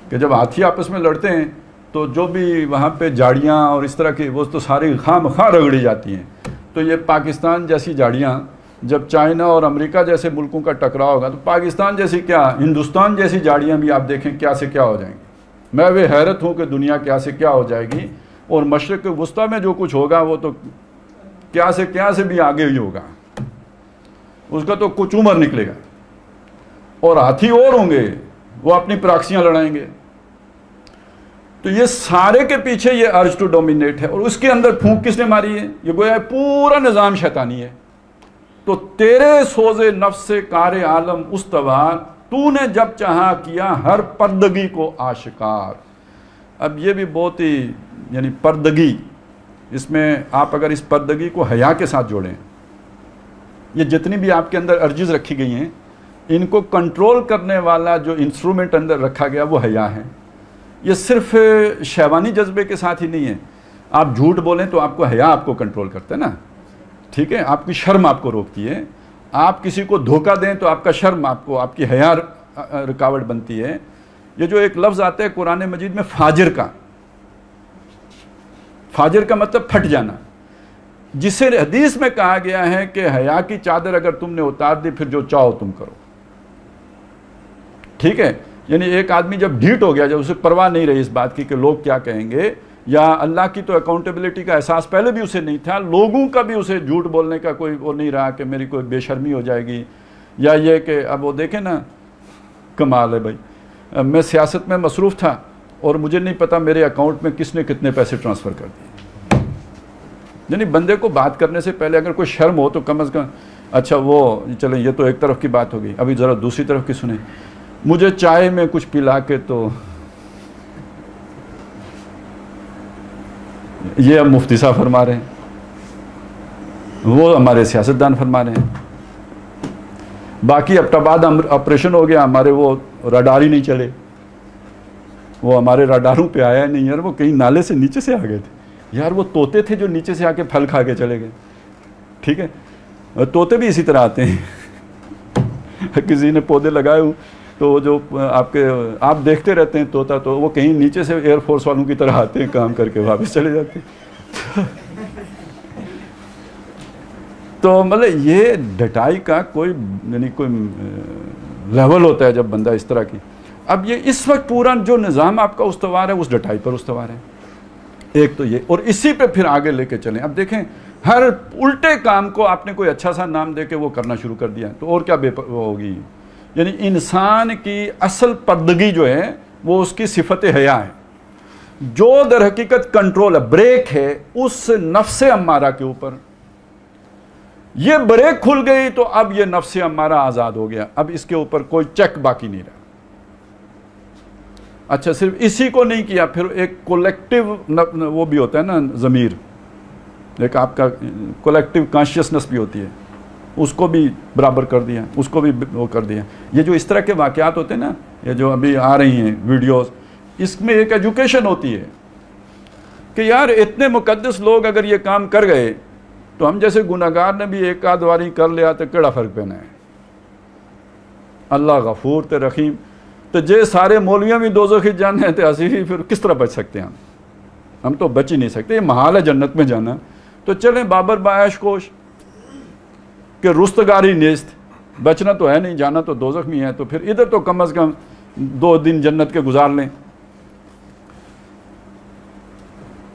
کہ جب ہاتھی آپس میں لڑتے ہیں تو جو بھی وہاں پہ جاڑیاں اور اس طرح کی وہ تو ساری خواہ مخواہ رگڑی جاتی ہیں۔ تو یہ پاکستان جیسی جاڑیاں جب چائنا اور امریکہ جیسے ملکوں کا ٹکراؤ ہوگا تو پاکستان جیسی کیا، ہندوستان جیسی جاڑیاں بھی آپ دیکھیں کیا سے کیا ہو جائیں گی۔ میں بھی حیرت ہوں کہ دنیا کیا سے کیا ہو جائے گی، اور مشرق وسطیٰ میں جو کچھ ہوگا وہ تو کیا سے بھی آگے ہی ہوگا، اس کا تو کچھ عمر نکلے گا، اور ہاتھی اور ہوں گے، وہ اپنی پراکسیاں لڑائیں گے۔ تو یہ سارے کے پیچھے یہ ارج ٹو ڈومینیٹ ہے، اور اس کے اندر پھونک کس نے ماری ہے؟ یہ گویا پورا نظام شیطانی ہے۔ تو تیرے سوز نفس سے کار عالم استوار، تو نے جب چاہا کیا ہر پردگی کو آشکار۔ اب یہ بھی بہت ہی یعنی پردگی، اس میں آپ اگر اس پردگی کو حیا کے ساتھ جوڑیں، یہ جتنی بھی آپ کے اندر ارجز رکھی گئی ہیں ان کو کنٹرول کرنے والا جو انسٹرومنٹ اندر رکھا گیا وہ حیا ہے۔ یہ صرف شیوانی جذبے کے ساتھ ہی نہیں ہے، آپ جھوٹ بولیں تو آپ کو حیا آپ کو کنٹرول کرتا ہے نا، ٹھیک ہے، آپ کی شرم آپ کو روکتی ہے، آپ کسی کو دھوکہ دیں تو آپ کا شرم آپ کو، آپ کی حیا رکاوٹ بنتی ہے۔ یہ جو ایک لفظ آتا ہے قرآن مجید میں فاجر کا، فاجر کا مطلب پھٹ جانا، جسے حدیث میں کہا گیا ہے کہ حیا کی چادر اگر تم نے اتار دی پھر جو چاہو تم کرو، ٹھیک ہے۔ یعنی ایک آدمی جب ڈھیٹ ہو گیا، جب اسے پرواہ نہیں رہی اس بات کی کہ لوگ کیا کہیں گے، یا اللہ کی تو اکاؤنٹیبلٹی کا احساس پہلے بھی اسے نہیں تھا، لوگوں کا بھی اسے جھوٹ بولنے کا کوئی وہ نہیں رہا کہ میری کوئی بے شرمی ہو جائے گی، یا یہ کہ اب وہ دیکھیں نا، کمال ہے بھائی، میں سیاست میں مصروف تھا اور مجھے نہیں پتا میرے اکاؤنٹ میں کس نے کتنے پیسے ٹرانسفر کر دیے. یعنی بندے کو بات کرنے سے پہلے اگر کوئی شرم ہو تو کم از کم اچھا وہ چلیں یہ تو ایک طرف کی بات ہوگی، ابھی ذرا دوسری طرف کی سنیں. مجھے چائے میں کچھ پلا کے تو یہ اب مفتی صاحب فرما رہے ہیں، وہ ہمارے سیاستدان فرما رہے ہیں. باقی اب بعد آپریشن ہو گیا، ہمارے وہ راڈار ہی نہیں چلے، وہ ہمارے راڈاروں پہ آیا نہیں یار، وہ کہیں نالے سے نیچے سے آ گئے تھے یار، وہ طوطے تھے جو نیچے سے آ کے پھل کھا کے چلے گئے. ٹھیک ہے، طوطے بھی اسی طرح آتے ہیں. کسی نے پودے لگائے ہوں تو جو آپ دیکھتے رہتے ہیں طوطا، تو وہ کہیں نیچے سے ایئر فورس والوں کی طرح آتے ہیں، کام کر کے واپس چلے جاتے ہیں. تو مطلب یہ ڈٹائی کا کوئی یعنی کوئی لیول ہوتا ہے جب بندہ اس طرح کی. اب یہ اس وقت پورا جو نظام آپ کا استوار ہے اس ڈٹائی پر استوار ہے. ایک تو یہ، اور اسی پہ پھر آگے لے کے چلیں. اب دیکھیں ہر الٹے کام کو آپ نے کوئی اچھا سا نام دے کے وہ کرنا شروع کر دیا تو اور کیا وہ ہوگی. یعنی انسان کی اصل پردگی جو ہے وہ اس کی صفت حیا ہے، جو در حقیقت کنٹرول ہے، بریک ہے اس نفس امارہ کے اوپر. یہ بریک کھل گئی تو اب یہ نفس امارہ آزاد ہو گیا، اب اس کے اوپر کوئی چیک باقی نہیں رہا. اچھا صرف اسی کو نہیں کیا، پھر ایک کولیکٹیو وہ بھی ہوتا ہے نا ضمیر، ایک آپ کا کولیکٹیو کانشیسنس بھی ہوتی ہے، اس کو بھی برابر کر دیا، اس کو بھی وہ کر دیا. یہ جو اس طرح کے واقعات ہوتے ہیں نا، یہ جو ابھی آ رہی ہیں ویڈیوز، اس میں ایک ایجوکیشن ہوتی ہے کہ یار اتنے مقدس لوگ اگر یہ کام کر گئے تو ہم جیسے گناہگار نے بھی ایک آدھ واری کر لیا تو کیڑا فرق پینا ہے. اللہ غفور تے رحیم. تو جے سارے مولویاں بھی دوزخی جانے ہیں تو اسی بھی پھر کس طرح بچ سکتے ہیں ہم تو بچ ہی نہیں سکتے. یہ محال ہے جنت میں جانا. تو چلیں بابر باعش کوش کہ رستگاری نیست، بچنا تو ہے نہیں، جانا تو دوزخ میں ہے، تو پھر ادھر تو کم از کم 2 دن جنت کے گزار لیں.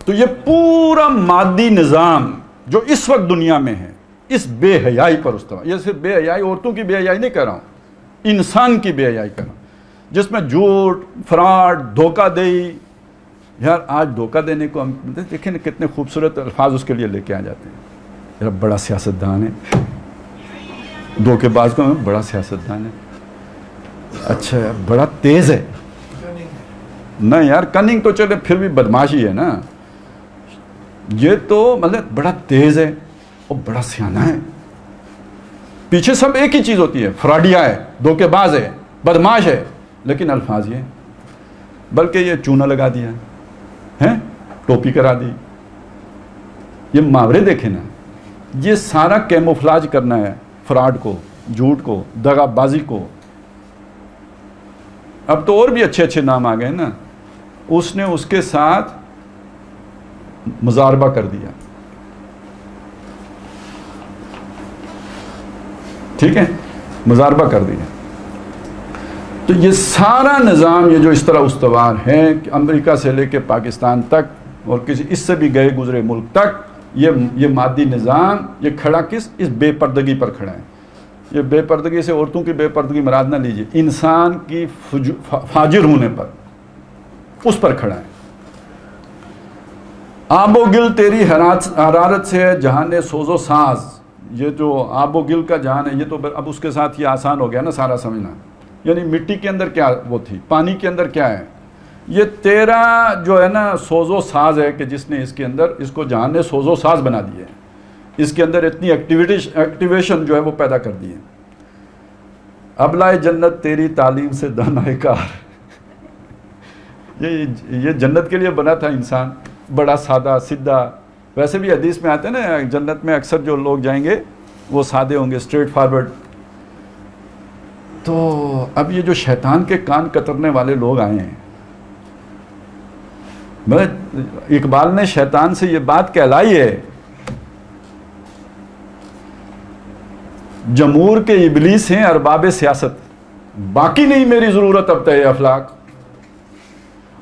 تو یہ پورا مادی نظام جو اس وقت دنیا میں ہے اس بے حیائی پر استوار. یہ صرف بے حیائی عورتوں کی بے حیائی نہیں کر رہا ہوں، انسان کی بے حیائی کر رہا ہوں، جس میں جھوٹ، فراڈ، دھوکہ دہی. یار آج دھوکہ دینے کو ہم دیکھیں کتنے خوبصورت الفاظ اس کے لیے لے کے آ جاتے ہیں. یار بڑا سیاستدان ہے، دھوکے باز کو بڑا سیاستدان ہے. اچھا بڑا تیز ہے. نہیں یار کننگ تو چلے پھر بھی بدماشی ہے نا. یہ تو مطلب بڑا تیز ہے اور بڑا سیانہ ہے. پیچھے سب ایک ہی چیز ہوتی ہے، فراڈیا ہے، دھوکے باز ہے، بدماش ہے، لیکن الفاظ یہ بلکہ یہ چونا لگا دیا ہے، ٹوپی کرا دی. یہ محاورے دیکھیں نا، یہ سارا کیموفلاج کرنا ہے فراڈ کو، جھوٹ کو، دغا بازی کو. اب تو اور بھی اچھے اچھے نام آ گئے نا. اس نے اس کے ساتھ مزاربہ کر دیا. ٹھیک ہے، مزاربہ کر دیا. تو یہ سارا نظام یہ جو اس طرح استوار ہے کہ امریکہ سے لے کے پاکستان تک اور کسی اس سے بھی گئے گزرے ملک تک یہ مادی نظام یہ کھڑا کس اس بے پردگی پر کھڑا ہے. یہ بے پردگی سے عورتوں کی بے پردگی مراد نہ لیجیے، انسان کی فاجر ہونے پر اس پر کھڑا ہے. آب و گل تیری حرارت سے ہے جہان سوز و ساز. یہ جو آب و گل کا جہان ہے یہ تو اب اس کے ساتھ یہ آسان ہو گیا نا سارا سمجھنا. یعنی مٹی کے اندر کیا وہ تھی، پانی کے اندر کیا ہے، یہ تیرا جو ہے نا سوز و ساز ہے کہ جس نے اس کے اندر اس کو جہان نے سوز و ساز بنا دی ہے. اس کے اندر اتنی ایکٹیویشن جو ہے وہ پیدا کر دی ہے. ابلائے جنت تیری تعلیم سے دانائے کار. یہ جنت کے لیے بنا تھا انسان، بڑا سادہ سیدھا. ویسے بھی حدیث میں آتے ہیں نا جنت میں اکثر جو لوگ جائیں گے وہ سادے ہوں گے، اسٹریٹ فارورڈ. تو اب یہ جو شیطان کے کان کترنے والے لوگ آئے ہیں، اقبال نے شیطان سے یہ بات کہلائی ہے، جمہور کے ابلیس ہیں ارباب سیاست، باقی نہیں میری ضرورت اب تہ افلاک.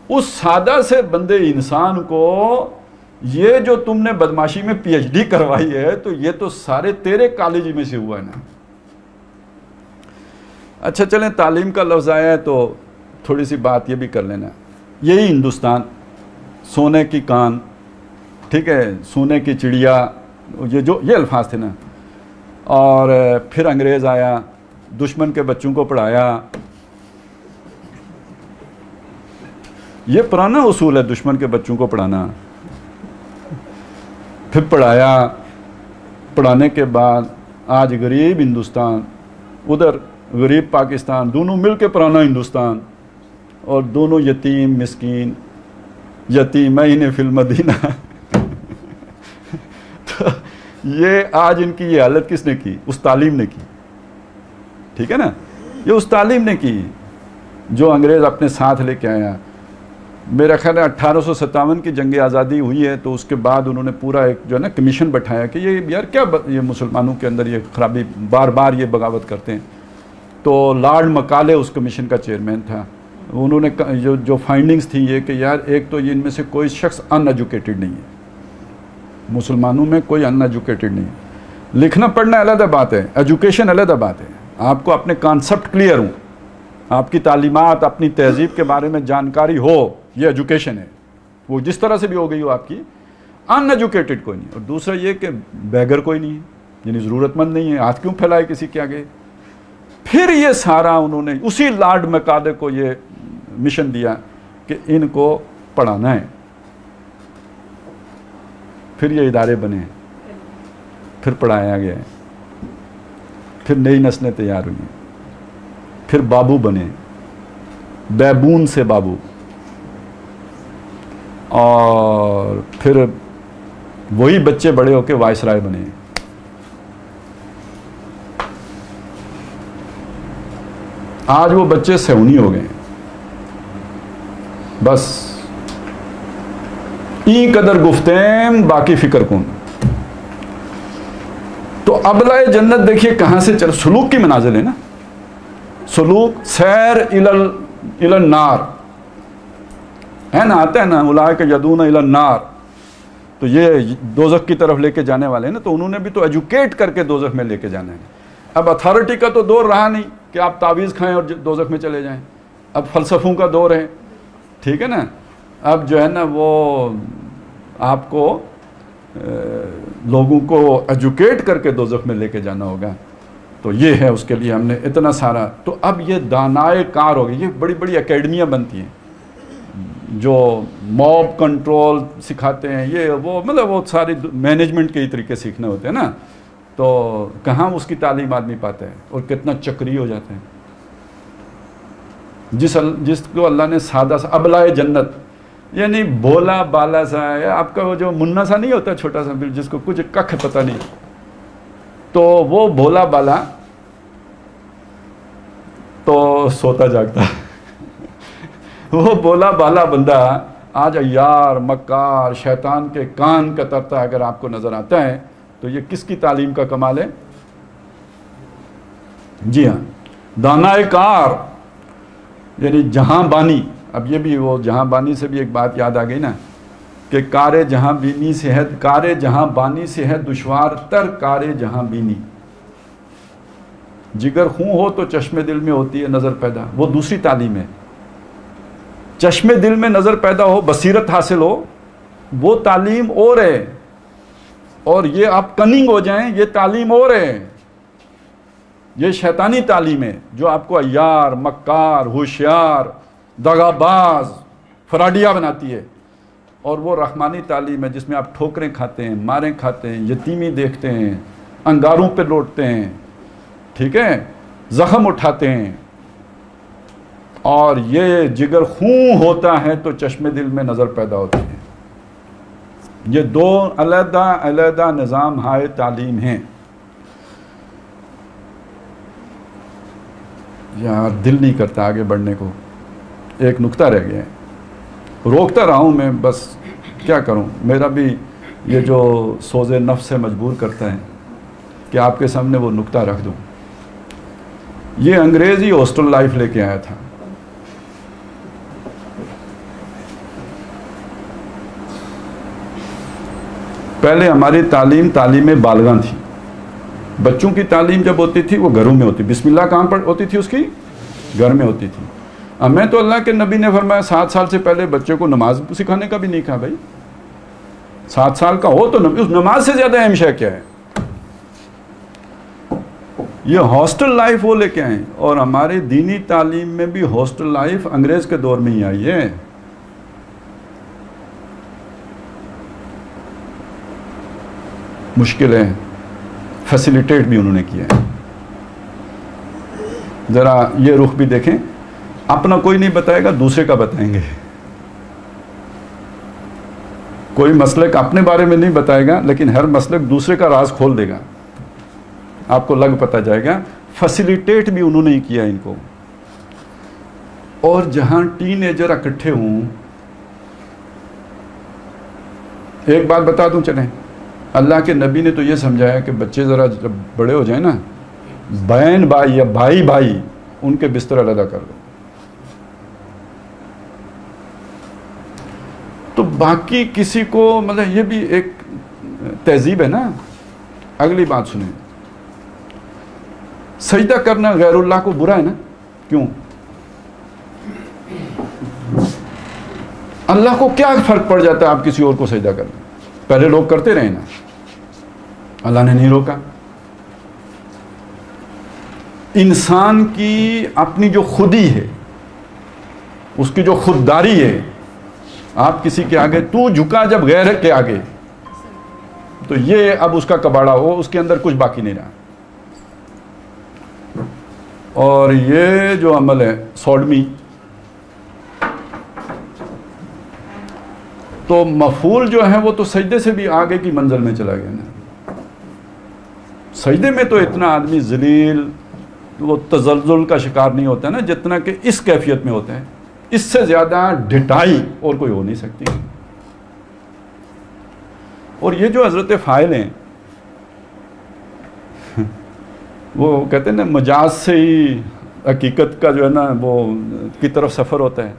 اس سادہ سے بندے انسان کو یہ جو تم نے بدماشی میں پی ایچ ڈی کروائی ہے تو یہ تو سارے تیرے کالج میں سے ہوا ہے نا. اچھا چلیں تعلیم کا لفظ آیا ہے تو تھوڑی سی بات یہ بھی کر لینا. یہی ہندوستان، سونے کی کان، ٹھیک ہے، سونے کی چڑیا، یہ الفاظ تھے نا. اور پھر انگریز آیا، دشمن کے بچوں کو پڑھایا. یہ پرانا اصول ہے دشمن کے بچوں کو پڑھانا. پھر پڑھایا، پڑھانے کے بعد آج غریب ہندوستان، ادھر غریب پاکستان، دونوں مل کے پرانا ہندوستان، اور دونوں یتیم مسکین، یتیمین فی المدینہ. تو یہ آج ان کی یہ حالت کس نے کی؟ اس تعلیم نے کی. ٹھیک ہے نا، یہ اس تعلیم نے کی جو انگریز اپنے ساتھ لے کے آیا. میرا خیال ہے 1857 کی جنگ آزادی ہوئی ہے تو اس کے بعد انہوں نے پورا ایک جو ہے نا کمیشن بٹھایا کہ یہ یار کیا یہ مسلمانوں کے اندر یہ خرابی، بار بار یہ بغاوت کرتے ہیں. تو لارڈ مکالے اس کمیشن کا چیئرمین تھا. انہوں نے جو فائنڈنگز تھی یہ کہ یار ایک تو یہ ان میں سے کوئی شخص ان ایجوکیٹڈ نہیں ہے، مسلمانوں میں کوئی ان ایجوکیٹڈ نہیں ہے. لکھنا پڑھنا علیحدہ بات ہے، ایجوکیشن علیحدہ بات ہے. آپ کو اپنے کانسیپٹ کلیئر ہوں، آپ کی تعلیمات، اپنی تہذیب کے بارے میں جانکاری ہو، یہ ایجوکیشن ہے. وہ جس طرح سے بھی ہو گئی ہو آپ کی. ان ایجوکیٹڈ کوئی نہیں. اور دوسرا یہ کہ بیگر کوئی نہیں ہے، یعنی ضرورت مند نہیں ہے، ہاتھ کیوں پھیلائے کسی کے آگے. پھر یہ سارا انہوں نے اسی لارڈ مکالے کو یہ مشن دیا کہ ان کو پڑھانا ہے. پھر یہ ادارے بنے، پھر پڑھایا گیا، پھر نئی نسلیں تیار ہوئی، پھر بابو بنے، بیبون سے بابو، اور پھر وہی بچے بڑے ہو کے وائسرائے بنے. آج وہ بچے سیونی ہو گئے. بس ای قدر گفتیم باقی فکر کن. تو ابلائے جنت دیکھیے کہاں سے چل، سلوک کی منازل ہے نا. سلوک سیر الی النار ہے نا، آتا ہے نا اولئک یدعون الی النار. تو یہ دوزخ کی طرف لے کے جانے والے ہیں نا. تو انہوں نے بھی تو ایجوکیٹ کر کے دوزخ میں لے کے جانا ہے. اب اتھارٹی کا تو دور رہا نہیں کہ آپ تعویذ کھائیں اور دوزخ میں چلے جائیں. اب فلسفوں کا دور ہے، ٹھیک ہے نا. اب جو ہے نا وہ آپ کو لوگوں کو ایجوکیٹ کر کے دوزخ میں لے کے جانا ہوگا. تو یہ ہے، اس کے لیے ہم نے اتنا سارا. تو اب یہ دانائے کار ہو گئی. یہ بڑی بڑی اکیڈمیاں بنتی ہیں جو موب کنٹرول سکھاتے ہیں، یہ وہ مطلب وہ ساری مینجمنٹ کے ہی طریقے سیکھنے ہوتے ہیں نا. تو کہاں اس کی تعلیم آدمی پاتا ہے، اور کتنا چکری ہو جاتے ہیں. جس کو اللہ نے سادہ سا ابلائے جنت، یعنی بولا بالا سا ہے. آپ کا وہ جو منا سا نہیں ہوتا چھوٹا سا، جس کو کچھ ککھ پتہ نہیں، تو وہ بولا بالا تو سوتا جاگتا. وہ بولا بالا بندہ آج عیار مکار شیطان کے کان کترتا اگر آپ کو نظر آتا ہے تو یہ کس کی تعلیم کا کمال ہے؟ جی ہاں، دانائے کار یعنی جہاں بانی. اب یہ بھی وہ جہاں بانی سے بھی ایک بات یاد آ گئی نا کہ کار جہاں بینی سے ہے، کار جہاں بانی سے ہے دشوار تر کار جہاں بینی. جگر خون ہو تو چشم دل میں ہوتی ہے نظر پیدا، وہ دوسری تعلیم ہے. چشم دل میں نظر پیدا ہو، بصیرت حاصل ہو، وہ تعلیم اور ہے. اور یہ آپ کننگ ہو جائیں، یہ تعلیم اور ہے. یہ شیطانی تعلیم ہے جو آپ کو عیار مکار ہوشیار دغاباز فراڈیا بناتی ہے. اور وہ رحمانی تعلیم ہے جس میں آپ ٹھوکریں کھاتے ہیں، ماریں کھاتے ہیں، یتیمی دیکھتے ہیں، انگاروں پہ لوٹتے ہیں، ٹھیک ہے، زخم اٹھاتے ہیں. اور یہ جگر خون ہوتا ہے تو چشم دل میں نظر پیدا ہوتی ہے. یہ دو علیحدہ علیحدہ نظام ہائے تعلیم ہیں. یار دل نہیں کرتا آگے بڑھنے کو. ایک نکتہ رہ گیا ہے، روکتا رہا ہوں میں، بس کیا کروں. میرا بھی یہ جو سوز نفس سے مجبور کرتا ہے کہ آپ کے سامنے وہ نکتہ رکھ دوں. یہ انگریزی ہاسٹل لائف لے کے آیا تھا. پہلے ہماری تعلیم بالغاں تھی. بچوں کی تعلیم جب ہوتی تھی وہ گھروں میں ہوتی. بسم اللہ کہاں پر ہوتی تھی؟ اس کی گھر میں ہوتی تھی. ہمیں تو اللہ کے نبی نے فرمایا 7 سال سے پہلے بچے کو نماز سکھانے کا بھی نہیں کہا. بھائی 7 سال کا ہو تو اس نماز سے زیادہ اہم شے کیا ہے؟ یہ ہاسٹل لائف وہ لے کے آئیں. اور ہمارے دینی تعلیم میں بھی ہاسٹل لائف انگریز کے دور میں ہی آئی ہے. مشکل ہے، فیسیلیٹیٹ بھی انہوں نے کیا ہے. ذرا یہ رخ بھی دیکھیں، اپنا کوئی نہیں بتائے گا، دوسرے کا بتائیں گے. کوئی مسلک اپنے بارے میں نہیں بتائے گا، لیکن ہر مسلک دوسرے کا راز کھول دے گا. آپ کو لگ پتہ جائے گا. فیسیلیٹیٹ بھی انہوں نے ہی کیا ان کو. اور جہاں ٹین ایجر اکٹھے ہوں، ایک بات بتا دوں چلیں، اللہ کے نبی نے تو یہ سمجھایا کہ بچے ذرا جب بڑے ہو جائیں نا، بہن بھائی یا بھائی بھائی ان کے بستر علیحدہ کر دو. تو باقی کسی کو مطلب یہ بھی ایک تہذیب ہے نا. اگلی بات سنیں، سجدہ کرنا غیر اللہ کو برا ہے نا. کیوں؟ اللہ کو کیا فرق پڑ جاتا ہے آپ کسی اور کو سجدہ کرنا؟ پہلے لوگ کرتے رہے نا، اللہ نے نہیں روکا. انسان کی اپنی جو خودی ہے، اس کی جو خودداری ہے، آپ کسی کے آگے تو جھکا جب غیر کے آگے، تو یہ اب اس کا کباڑا ہو، اس کے اندر کچھ باقی نہیں رہا. اور یہ جو عمل ہے سوڈمی، تو مفعول جو ہے وہ تو سجدے سے بھی آگے کی منزل میں چلا گیا نا. سجدے میں تو اتنا آدمی ذلیل، وہ تزلزل کا شکار نہیں ہوتا نا جتنا کہ اس کیفیت میں ہوتا ہے. اس سے زیادہ ڈٹائی اور کوئی ہو نہیں سکتی. اور یہ جو حضرت فاعل ہیں، وہ کہتے ہیں نا مجاز سے ہی حقیقت کا جو ہے نا وہ کی طرف سفر ہوتا ہے.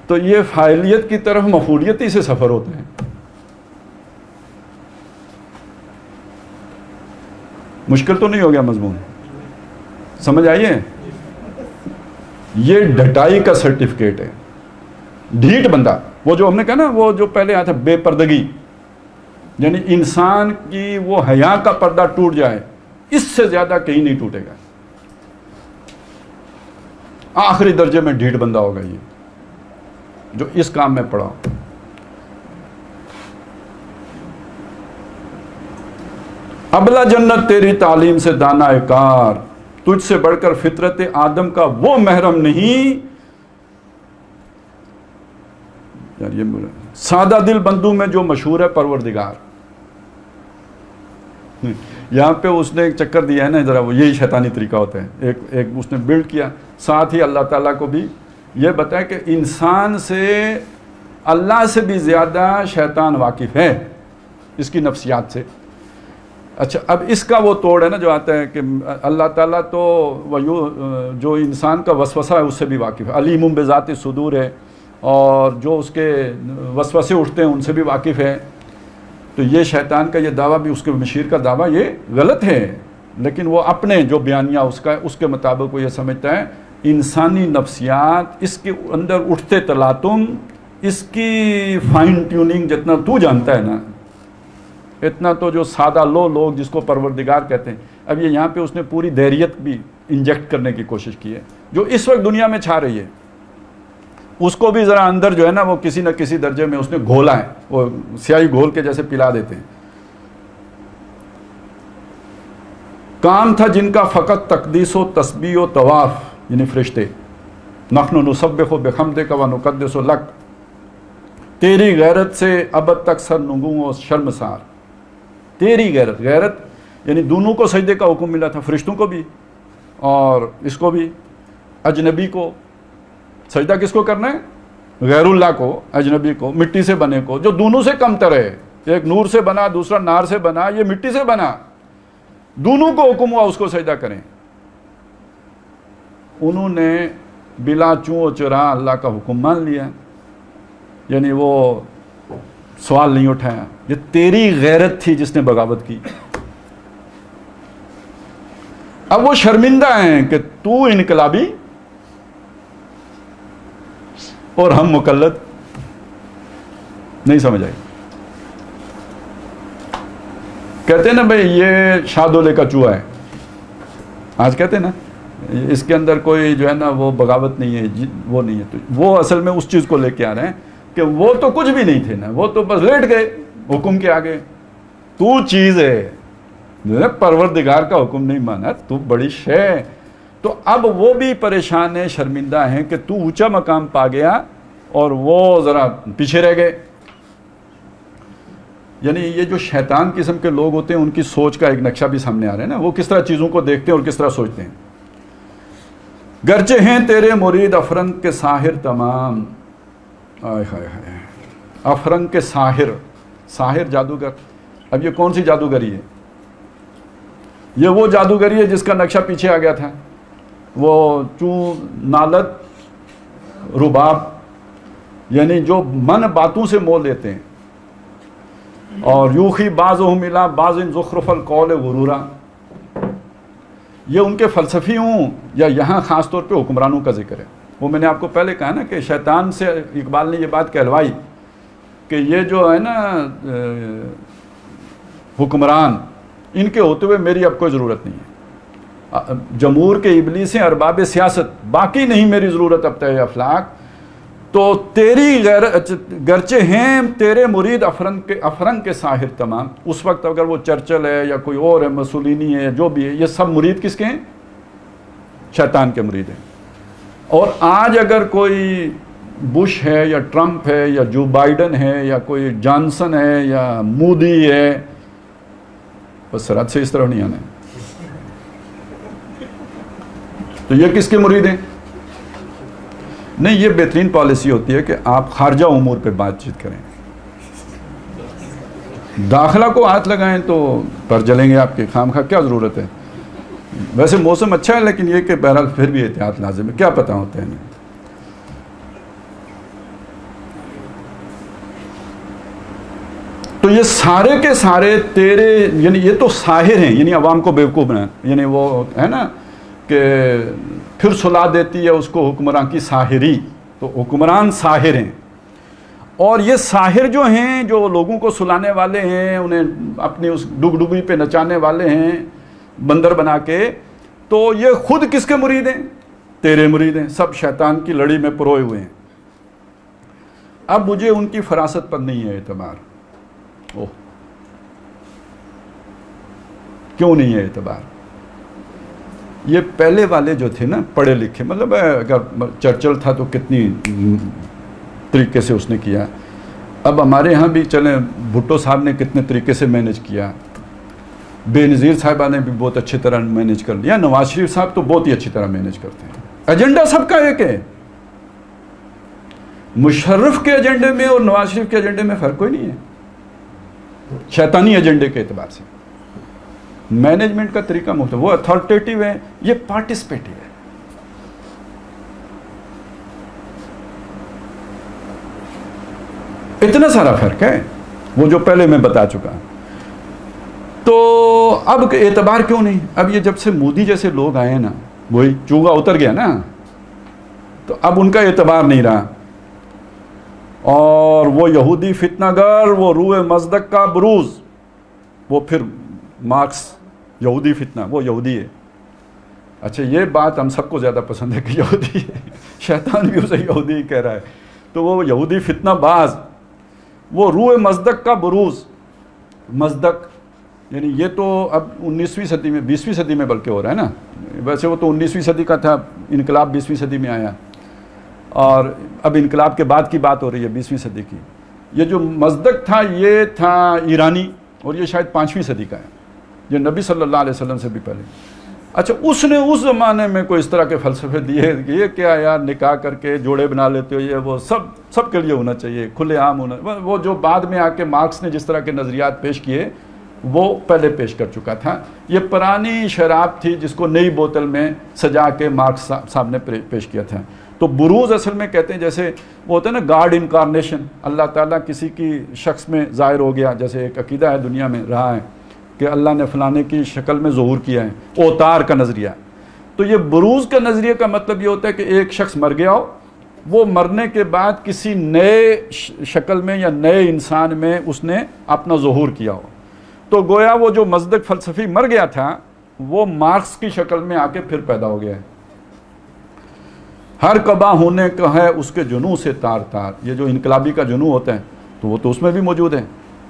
تو یہ فاعلیت کی طرف مفعولیت ہی سے سفر ہوتا ہے. مشکل تو نہیں ہو گیا مضمون؟ سمجھ آئیے؟ یہ ڈھٹائی کا سرٹیفکیٹ ہے. ڈھیٹ بندہ، وہ جو ہم نے کہا نا، وہ جو پہلے آیا تھا بے پردگی، یعنی انسان کی وہ حیا کا پردہ ٹوٹ جائے، اس سے زیادہ کہیں نہیں ٹوٹے گا. آخری درجے میں ڈھیٹ بندہ ہوگا یہ جو اس کام میں پڑا. ابلا جنت تیری تعلیم سے دانا کار، تجھ سے بڑھ کر فطرت آدم کا وہ محرم نہیں. یار یہ سادہ دل بندوں میں جو مشہور ہے پروردگار. یہاں پہ اس نے ایک چکر دیا ہے نا ذرا، وہ یہی شیطانی طریقہ ہوتا ہے. ایک اس نے بلڈ کیا، ساتھ ہی اللہ تعالیٰ کو بھی یہ بتایا کہ انسان سے اللہ سے بھی زیادہ شیطان واقف ہے اس کی نفسیات سے. اچھا، اب اس کا وہ توڑ ہے نا جو آتا ہے کہ اللہ تعالیٰ تو جو انسان کا وسوسہ ہے اس سے بھی واقف ہے، علیم بذات الصدور ہے، اور جو اس کے وسوسے اٹھتے ہیں ان سے بھی واقف ہے. تو یہ شیطان کا یہ دعویٰ بھی، اس کے مشیر کا دعویٰ یہ غلط ہے. لیکن وہ اپنے جو بیانیہ اس کا ہے اس کے مطابق وہ یہ سمجھتا ہے انسانی نفسیات، اس کے اندر اٹھتے تلاطم، اس کی فائن ٹیوننگ جتنا تو جانتا ہے نا، اتنا تو جو سادہ لوگ جس کو پروردگار کہتے ہیں. اب یہ یہاں پہ اس نے پوری دہریت بھی انجیکٹ کرنے کی کوشش کی ہے جو اس وقت دنیا میں چھا رہی ہے. اس کو بھی ذرا اندر جو ہے نا وہ کسی نہ کسی درجے میں اس نے گھولا ہے، وہ سیاہی گھول کے جیسے پلا دیتے ہیں. کام تھا جن کا فقط تقدیس و تسبیح و طواف، یعنی فرشتے. نحن نسبح بحمدک و نقدس لک، تیری غیرت سے ابد تک سر نگوں و شرمسار. تیری غیرت یعنی دونوں کو سجدے کا حکم ملا تھا، فرشتوں کو بھی اور اس کو بھی. اجنبی کو سجدہ کس کو کرنا ہے؟ غیر اللہ کو، اجنبی کو، مٹی سے بنے کو، جو دونوں سے کم تر ہے. ایک نور سے بنا، دوسرا نار سے بنا، یہ مٹی سے بنا. دونوں کو حکم ہوا اس کو سجدہ کریں. انہوں نے بلا چوں و چرا اللہ کا حکم مان لیا، یعنی وہ سوال نہیں اٹھایا. یہ تیری غیرت تھی جس نے بغاوت کی. اب وہ شرمندہ ہیں کہ تو انقلابی اور ہم مقلد. نہیں سمجھ آئی. کہتے ہیں نا بھئی یہ شادولے کا چوہا ہے, آج کہتے ہیں نا اس کے اندر کوئی جو ہے نا وہ بغاوت نہیں ہے, وہ نہیں ہے. تو وہ اصل میں اس چیز کو لے کے آ رہے ہیں کہ وہ تو کچھ بھی نہیں تھے نا, وہ تو بس لیٹ گئے حکم کے آگے. تو چیز ہے, پروردگار کا حکم نہیں مانا, تو بڑی شے. تو اب وہ بھی پریشان ہیں, شرمندہ ہیں کہ تو اونچا مقام پا گیا اور وہ ذرا پیچھے رہ گئے. یعنی یہ جو شیطان قسم کے لوگ ہوتے ہیں ان کی سوچ کا ایک نقشہ بھی سامنے آ رہا ہے نا, وہ کس طرح چیزوں کو دیکھتے ہیں اور کس طرح سوچتے ہیں. گرچہ ہیں تیرے مرید افرنگ کے ساحر تمام. آئے ہائے ہائے, افرنگ کے ساحر, ساحر جادوگر. اب یہ کون سی جادوگری ہے؟ یہ وہ جادوگری ہے جس کا نقشہ پیچھے آ گیا تھا. وہ چون نالت رباب, یعنی جو من باتوں سے مول لیتے ہیں. اور یوخی بعضهم الی بعض زخرف القول غرورا, یہ ان کے فلسفی ہوں یا یہاں خاص طور پہ حکمرانوں کا ذکر ہے. وہ میں نے آپ کو پہلے کہا نا کہ شیطان سے اقبال نے یہ بات کہلوائی کہ یہ جو ہے نا حکمران, ان کے ہوتے ہوئے میری اب کوئی ضرورت نہیں ہے. جمہور کے ابلیس ہیں ارباب سیاست, باقی نہیں میری ضرورت اب تہ افلاک. تو تیری گرچہ ہیں تیرے مرید افرنگ کے ساحر تمام. اس وقت اگر وہ چرچل ہے یا کوئی اور ہے, مسولینی ہے, جو بھی ہے, یہ سب مرید کس کے ہیں؟ شیطان کے مرید ہیں. اور آج اگر کوئی بش ہے یا ٹرمپ ہے یا جو بائیڈن ہے یا کوئی جانسن ہے یا مودی ہے, بس سرحد سے اس طرح نہیں آنا ہے. تو یہ کس کے مرید ہیں؟ نہیں, یہ بہترین پالیسی ہوتی ہے کہ آپ خارجہ امور پہ بات چیت کریں. داخلہ کو ہاتھ لگائیں تو پر جلیں گے آپ کے, خام خواہ کیا ضرورت ہے. ویسے موسم اچھا ہے لیکن یہ کہ بہرحال پھر بھی احتیاط لازم ہے, کیا پتہ ہوتا ہے. تو یہ سارے کے سارے تیرے, یعنی یہ تو ساحر ہیں, یعنی عوام کو بیوقوف بنا, یعنی وہ ہے نا کہ پھر سلا دیتی ہے اس کو حکمران کی ساحری. تو حکمران ساحر ہیں, اور یہ ساحر جو ہیں جو لوگوں کو سلانے والے ہیں, انہیں اپنی اس ڈگڈگی پہ نچانے والے ہیں بندر بنا کے, تو یہ خود کس کے مرید ہیں؟ تیرے مرید ہیں. سب شیطان کی لڑی میں پروئے ہوئے ہیں. اب مجھے ان کی فراست پر نہیں ہے اعتبار. اوہ, کیوں نہیں ہے اعتبار؟ یہ پہلے والے جو تھے نا پڑھے لکھے, مطلب اگر چرچل تھا تو کتنی طریقے سے اس نے کیا. اب ہمارے ہاں بھی چلیں, بھٹو صاحب نے کتنے طریقے سے مینج کیا, بے نظیر صاحبہ نے بھی بہت اچھی طرح مینج کر لیا, نواز شریف صاحب تو بہت ہی اچھی طرح مینج کرتے ہیں. ایجنڈا سب کا ایک ہے. مشرف کے ایجنڈے میں اور نواز شریف کے ایجنڈے میں فرق کوئی نہیں ہے, شیطانی ایجنڈے کے اعتبار سے. مینجمنٹ کا طریقہ مختلف, وہ اتھارٹیٹیو ہے, یہ پارٹیسپیٹیو ہے. اتنا سارا فرق ہے, وہ جو پہلے میں بتا چکا. تو اب اعتبار کیوں نہیں؟ اب یہ جب سے مودی جیسے لوگ آئے نا, وہی چوگا اتر گیا نا, تو اب ان کا اعتبار نہیں رہا. اور وہ یہودی فتنہ گر, وہ روح مصدق کا بروز, وہ پھر مارکس یہودی فتنہ, وہ یہودی ہے. اچھا, یہ بات ہم سب کو زیادہ پسند ہے کہ یہودی ہے, شیطان بھی اسے یہودی ہی کہہ رہا ہے. تو وہ یہودی فتنہ باز, وہ روح مصدق کا بروز. مصدق یعنی یہ تو اب 19ویں صدی میں, 20ویں صدی میں بلکہ ہو رہا ہے نا. ویسے وہ تو 19ویں صدی کا تھا, انقلاب 20ویں صدی میں آیا, اور اب انقلاب کے بعد کی بات ہو رہی ہے 20ویں صدی کی. یہ جو مصدق تھا یہ تھا ایرانی, اور یہ شاید 5ویں صدی کا ہے, یہ نبی صلی اللہ علیہ وسلم سے بھی پہلے. اچھا, اس نے اس زمانے میں کوئی اس طرح کے فلسفے دیے کہ یہ کیا یار, نکاح کر کے جوڑے بنا لیتے ہو, یہ وہ سب کے لیے ہونا چاہیے, کھلے عام ہونا. وہ جو بعد میں آ کے مارکس نے جس طرح کے نظریات پیش کیے وہ پہلے پیش کر چکا تھا. یہ پرانی شراب تھی جس کو نئی بوتل میں سجا کے مارکس صاحب نے پیش کیا تھا. تو بروز اصل میں کہتے ہیں جیسے وہ ہوتا ہے نا گاڈ انکارنیشن، اللہ تعالیٰ کسی کی شخص میں ظاہر ہو گیا، جیسے ایک عقیدہ ہے دنیا میں رہا ہے کہ اللہ نے فلانے کی شکل میں ظہور کیا ہے، اوتار کا نظریہ ہے۔ تو یہ بروز کا نظریہ کا مطلب یہ ہوتا ہے کہ ایک شخص مر گیا ہو، وہ مرنے کے بعد کسی نئے شکل میں یا نئے انسان میں اس نے اپنا ظہور کیا ہو۔ تو گویا وہ جو مصدق فلسفی مر گیا تھا وہ مارکس کی شکل میں آ کے پھر پیدا ہو گیا ہے۔ ہر قبا ہونے کا ہے اس کے جنوں سے تار تار، یہ جو انقلابی کا جنوں ہوتا ہے تو وہ تو اس میں بھی موجود ہے۔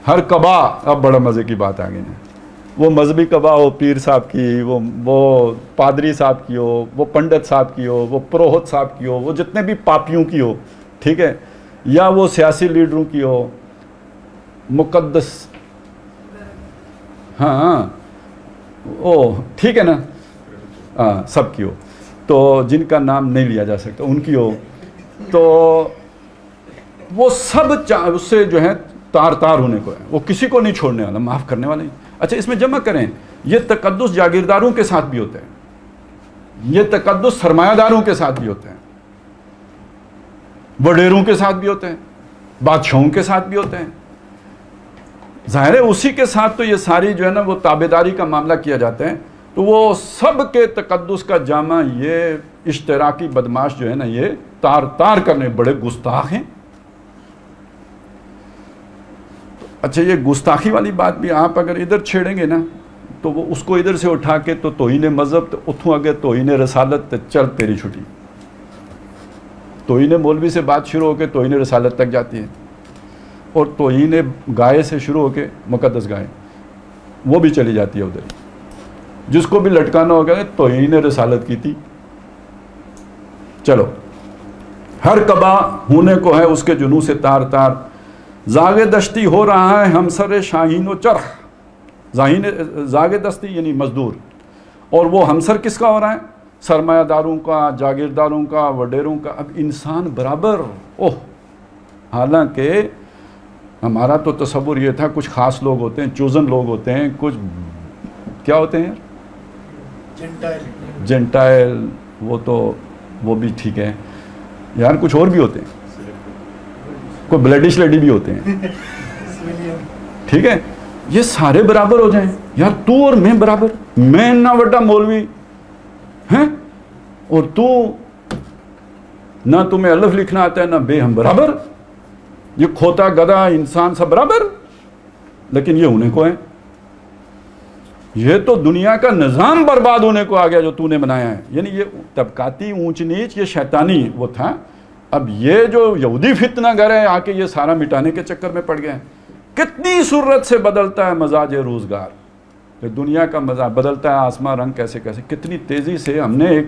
ہر قبا، اب بڑا مزے کی بات آ گئی ہے، وہ مذہبی قبا ہو پیر صاحب کی، وہ پادری صاحب کی ہو، وہ پنڈت صاحب کی ہو، وہ پروہت صاحب کی ہو، وہ جتنے بھی پاپیوں کی ہو، ٹھیک ہے، یا وہ سیاسی لیڈروں کی ہو، مقدس، ہاں ٹھیک ہے نا، ہاں سب کی ہو، تو جن کا نام نہیں لیا جا سکتا ان کی ہو، تو وہ سب اس سے جو ہے تار تار ہونے کو ہے، وہ کسی کو نہیں چھوڑنے والا، معاف کرنے والا نہیں۔ اچھا اس میں جمع کریں، یہ تقدس جاگیرداروں کے ساتھ بھی ہوتا ہے، یہ تقدس سرمایہ داروں کے ساتھ بھی ہوتا ہے، وڈیروں کے ساتھ بھی ہوتے ہیں، بادشاہوں کے ساتھ بھی ہوتے ہیں۔ ظاہر ہے اسی کے ساتھ تو یہ ساری جو ہے نا وہ تابعداری کا معاملہ کیا جاتا ہے، تو وہ سب کے تقدس کا جامع یہ اشتراکی بدماش جو ہے نا یہ تار تار کرنے بڑے گستاخ ہیں۔ اچھا یہ گستاخی والی بات بھی آپ اگر ادھر چھیڑیں گے نا تو وہ اس کو ادھر سے اٹھا کے تو توہین مذہب تو اتھوں اگے توہین رسالت چل تیری چھٹی، توہین مولوی سے بات شروع ہو کے توہین رسالت تک جاتی ہے، اور توہین گائے سے شروع ہو کے مقدس گائے وہ بھی چلی جاتی ہے ادھر، جس کو بھی لٹکانا ہوگا توہین رسالت کی تھی۔ چلو، ہر قبا ہونے کو ہے اس کے جنوں سے تار تار، زاغ دشتی ہو رہا ہے ہمسر شاہین و چرخ، زاغ دستی یعنی مزدور، اور وہ ہمسر کس کا ہو رہا ہے؟ سرمایہ داروں کا، جاگیرداروں کا، وڈیروں کا۔ اب انسان برابر، اوہ، حالانکہ ہمارا تو تصور یہ تھا کچھ خاص لوگ ہوتے ہیں، چوزن لوگ ہوتے ہیں، کچھ کیا ہوتے ہیں جنٹائل، وہ تو وہ بھی ٹھیک ہے یار، کچھ اور بھی ہوتے ہیں، کوئی بلیڈی شلیڈی بھی ہوتے ہیں، ٹھیک ہے، یہ سارے برابر ہو جائیں یار، تو اور میں برابر، میں نہ بڑا مولوی ہیں اور تو نہ تمہیں الف لکھنا آتا ہے نہ بے، ہم برابر، یہ کھوتا گدھا انسان سب برابر، لیکن یہ ہونے کو ہے، یہ تو دنیا کا نظام برباد ہونے کو آ گیا جو تو نے بنایا ہے، یعنی یہ طبقاتی اونچ نیچ یہ شیطانی وہ تھا۔ اب یہ جو یہودی فتنہ گر ہے آ کے یہ سارا مٹانے کے چکر میں پڑ گئے ہیں۔ کتنی سرعت سے بدلتا ہے مزاج روزگار، دنیا کا مزاج بدلتا ہے، آسمان رنگ کیسے کیسے، کتنی تیزی سے ہم نے ایک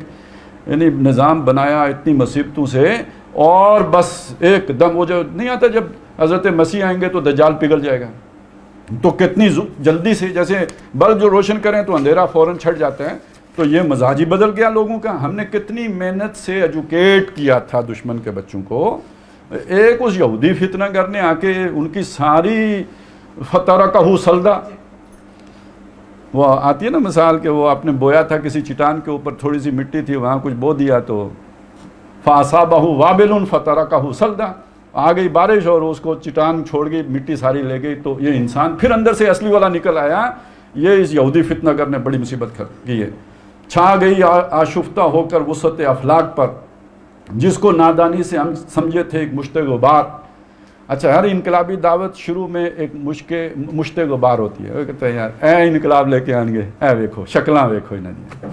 یعنی نظام بنایا اتنی مصیبتوں سے، اور بس ایک دم وہ جو نہیں آتا جب حضرت مسیح آئیں گے تو دجال پگھل جائے گا، تو کتنی جلدی سے جیسے بلب جو روشن کریں تو اندھیرا فوراً چھٹ جاتا ہے، تو یہ مزاج ہی بدل گیا لوگوں کا۔ ہم نے کتنی محنت سے ایجوکیٹ کیا تھا دشمن کے بچوں کو، ایک اس یہودی فتنہ گر نے آ کے ان کی ساری فترکہ سلدہ، وہ آتی ہے نا مثال کہ وہ آپ نے بویا تھا کسی چٹان کے اوپر، تھوڑی سی مٹی تھی وہاں کچھ بو دیا تو فَأَصَابَهُ وَابِلٌ فَتَرَكَهُ سَلْدًا، آ گئی بارش اور اس کو چٹان چھوڑ گئی، مٹی ساری لے گئی، تو یہ انسان پھر اندر سے اصلی والا نکل آیا۔ یہ اس یہودی فتنہ گر نے بڑی مصیبت کی ہے، چھا گئی آشفتہ ہو کر وسعت افلاک پر، جس کو نادانی سے ہم سمجھے تھے ایک مشت غبار۔ اچھا، ہر انقلابی دعوت شروع میں ایک مشت غبار ہوتی ہے، وہ کہتے ہیں یار اے انقلاب لے کے آئیں گے، اے ویکھو شکلاں ویکھو انہاں دی،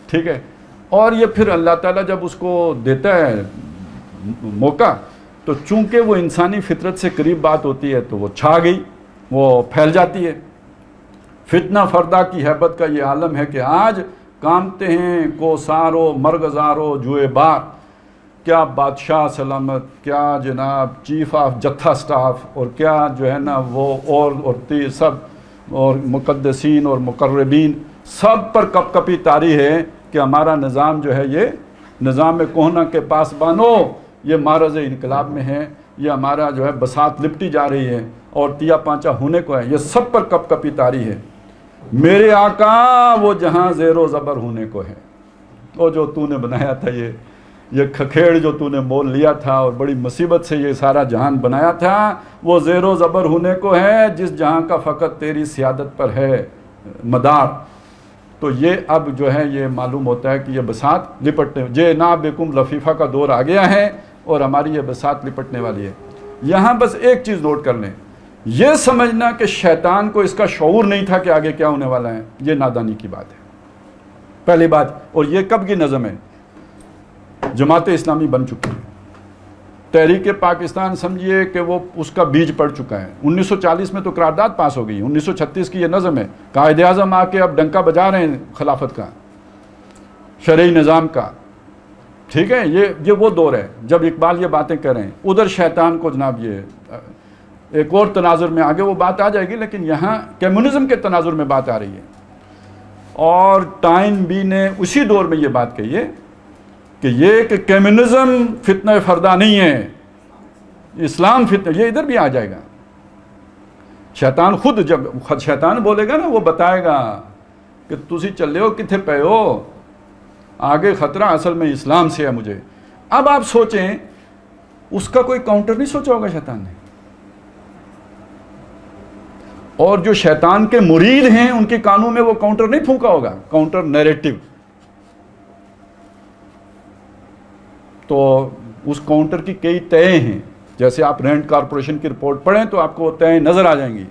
ٹھیک ہے، اور یہ پھر اللہ تعالیٰ جب اس کو دیتا ہے موقع تو چونکہ وہ انسانی فطرت سے قریب بات ہوتی ہے تو وہ چھا گئی، وہ پھیل جاتی ہے۔ فتنہ فردہ کی ہیبت کا یہ عالم ہے کہ آج کامتے ہیں کوسارو مرغزارو جوئے بار، کیا بادشاہ سلامت، کیا جناب چیف آف جتھا سٹاف، اور کیا جو ہے نا وہ اور سب اور مقدسین اور مقربین، سب پر کپ کپی طاری ہے کہ ہمارا نظام جو ہے یہ نظام کوہنا کے پاس بانو، یہ معرض انقلاب میں ہے، یہ ہمارا جو ہے بساط لپٹی جا رہی ہے اور تیا پانچا ہونے کو ہے، یہ سب پر کپ کپی طاری ہے۔ میرے آقا وہ جہاں زیر و زبر ہونے کو ہے، وہ جو تو نے بنایا تھا یہ کھکھیڑ جو تو نے مول لیا تھا اور بڑی مصیبت سے یہ سارا جہان بنایا تھا، وہ زیر و زبر ہونے کو ہے جس جہاں کا فقط تیری سیادت پر ہے مدار۔ تو یہ اب جو ہے یہ معلوم ہوتا ہے کہ یہ بساط لپٹنے، جئنا بکم لفیفہ کا دور آ گیا ہے اور ہماری یہ بساط لپٹنے والی ہے۔ یہاں بس ایک چیز نوٹ کر لیں، یہ سمجھنا کہ شیطان کو اس کا شعور نہیں تھا کہ آگے کیا ہونے والا ہے، یہ نادانی کی بات ہے، پہلی بات۔ اور یہ کب کی نظم ہے؟ جماعت اسلامی بن چکی ہے، تحریک پاکستان سمجھیے کہ وہ اس کا بیج پڑ چکا ہے۔ 1940 میں تو قرارداد پاس ہو گئی، 1936 کی یہ نظم ہے، قائد اعظم آ کے اب ڈنکا بجا رہے ہیں خلافت کا، شرعی نظام کا، ٹھیک ہے۔ یہ وہ دور ہے جب اقبال یہ باتیں کر رہے ہیں۔ ادھر شیطان کو جناب یہ ایک اور تناظر میں آگے وہ بات آ جائے گی، لیکن یہاں کمیونزم کے تناظر میں بات آ رہی ہے۔ اور ٹائم بی نے اسی دور میں یہ بات کہی ہے کہ یہ کہ کمیونزم فتنہ فردہ نہیں ہے، اسلام فتنہ، یہ ادھر بھی آ جائے گا۔ شیطان خود جب شیطان بولے گا نا، وہ بتائے گا کہ تسی چلے ہو کتنے پے ہو، آگے خطرہ اصل میں اسلام سے ہے مجھے۔ اب آپ سوچیں اس کا کوئی کاؤنٹر نہیں سوچا ہوگا شیطان نے، اور جو شیطان کے مرید ہیں ان کے کانوں میں وہ کاؤنٹر نہیں پھونکا ہوگا، کاؤنٹر نیریٹو۔ تو اس کاؤنٹر کی کئی تہیں ہیں، جیسے آپ رینٹ کارپوریشن کی رپورٹ پڑھیں تو آپ کو وہ تہیں نظر آ جائیں گی،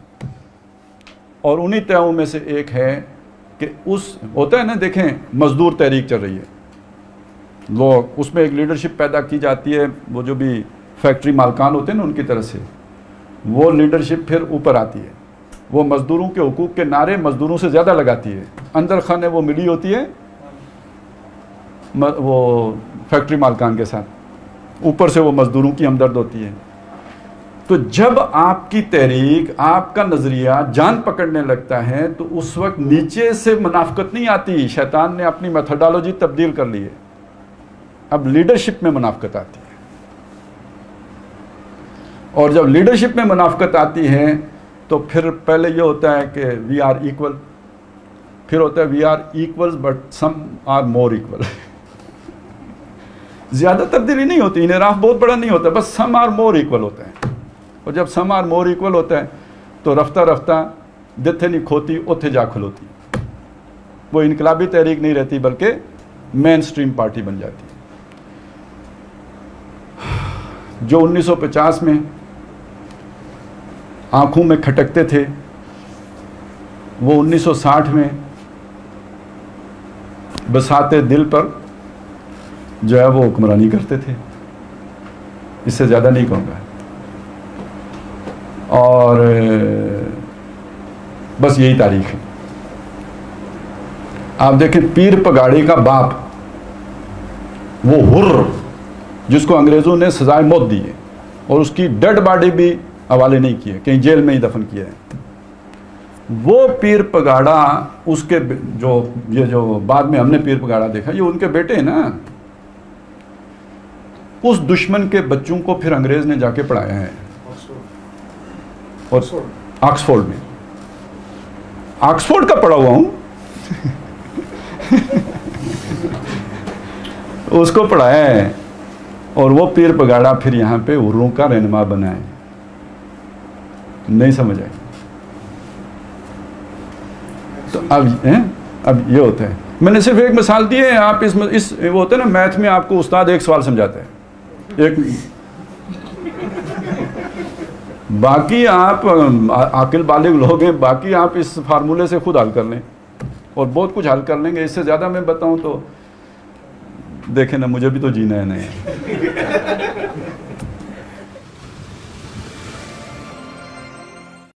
اور انہی تہوں میں سے ایک ہے کہ اس ہوتا ہے نا، دیکھیں مزدور تحریک چل رہی ہے، لوگ اس میں ایک لیڈرشپ پیدا کی جاتی ہے، وہ جو بھی فیکٹری مالکان ہوتے ہیں نا ان کی طرف سے، وہ لیڈرشپ پھر اوپر آتی ہے، وہ مزدوروں کے حقوق کے نعرے مزدوروں سے زیادہ لگاتی ہے، اندر خانے وہ ملی ہوتی ہے وہ فیکٹری مالکان کے ساتھ، اوپر سے وہ مزدوروں کی ہمدرد ہوتی ہے۔ تو جب آپ کی تحریک، آپ کا نظریہ جان پکڑنے لگتا ہے تو اس وقت نیچے سے منافقت نہیں آتی، شیطان نے اپنی میتھڈالوجی تبدیل کر لی ہے، اب لیڈرشپ میں منافقت آتی ہے، اور جب لیڈرشپ میں منافقت آتی ہے تو پھر پہلے یہ ہوتا ہے کہ وی آر ایکول، پھر ہوتا ہے we are equals but some are more equal, زیادہ تبدیلی نہیں ہوتی، انحراف بہت بڑا نہیں ہوتا، بس سم آر مور ایکول ہوتا ہے، اور جب سم آر مور ایکول ہوتا ہے تو رفتہ رفتہ جتھے نہیں کھوتی اتھے جا کھلوتی، وہ انقلابی تحریک نہیں رہتی بلکہ مین سٹریم پارٹی بن جاتی ہے۔ جو 1950 میں آنکھوں میں کھٹکتے تھے وہ 1960 میں بساط دل پر جو ہے وہ حکمرانی کرتے تھے، اس سے زیادہ نہیں کہوں گا۔ اور بس یہی تاریخ ہے۔ آپ دیکھیں پیر پگاڑی کا باپ وہ حر جس کو انگریزوں نے سزائے موت دی ہے اور اس کی ڈیڈ باڈی بھی حوالے نہیں کیے، کہیں جیل میں ہی دفن کیا ہے، وہ پیر پگاڑا اس کے یہ جو بعد میں ہم نے پیر پگاڑا دیکھا یہ ان کے بیٹے ہیں نا، اس دشمن کے بچوں کو پھر انگریز نے جا کے پڑھایا ہے، اور آکسفورڈ میں، آکسفورڈ کا پڑھا ہوا ہوں اس کو پڑھایا ہے، اور وہ پیر پگاڑا پھر یہاں پہ حروں کا رہنما بنا ہے۔ نہیں سمجھ آئی؟ تو اب یہ ہوتا ہے، میں نے صرف ایک مثال دی ہے، آپ اس وہ ہوتا ہے نا میتھ میں آپ کو استاد ایک سوال سمجھاتا ہے، ایک باقی آپ عاقل بالغ لوگ ہیں، باقی آپ اس فارمولے سے خود حل کر لیں اور بہت کچھ حل کر لیں گے۔ اس سے زیادہ میں بتاؤں تو دیکھیں نا، مجھے بھی تو جینا ہے نہیں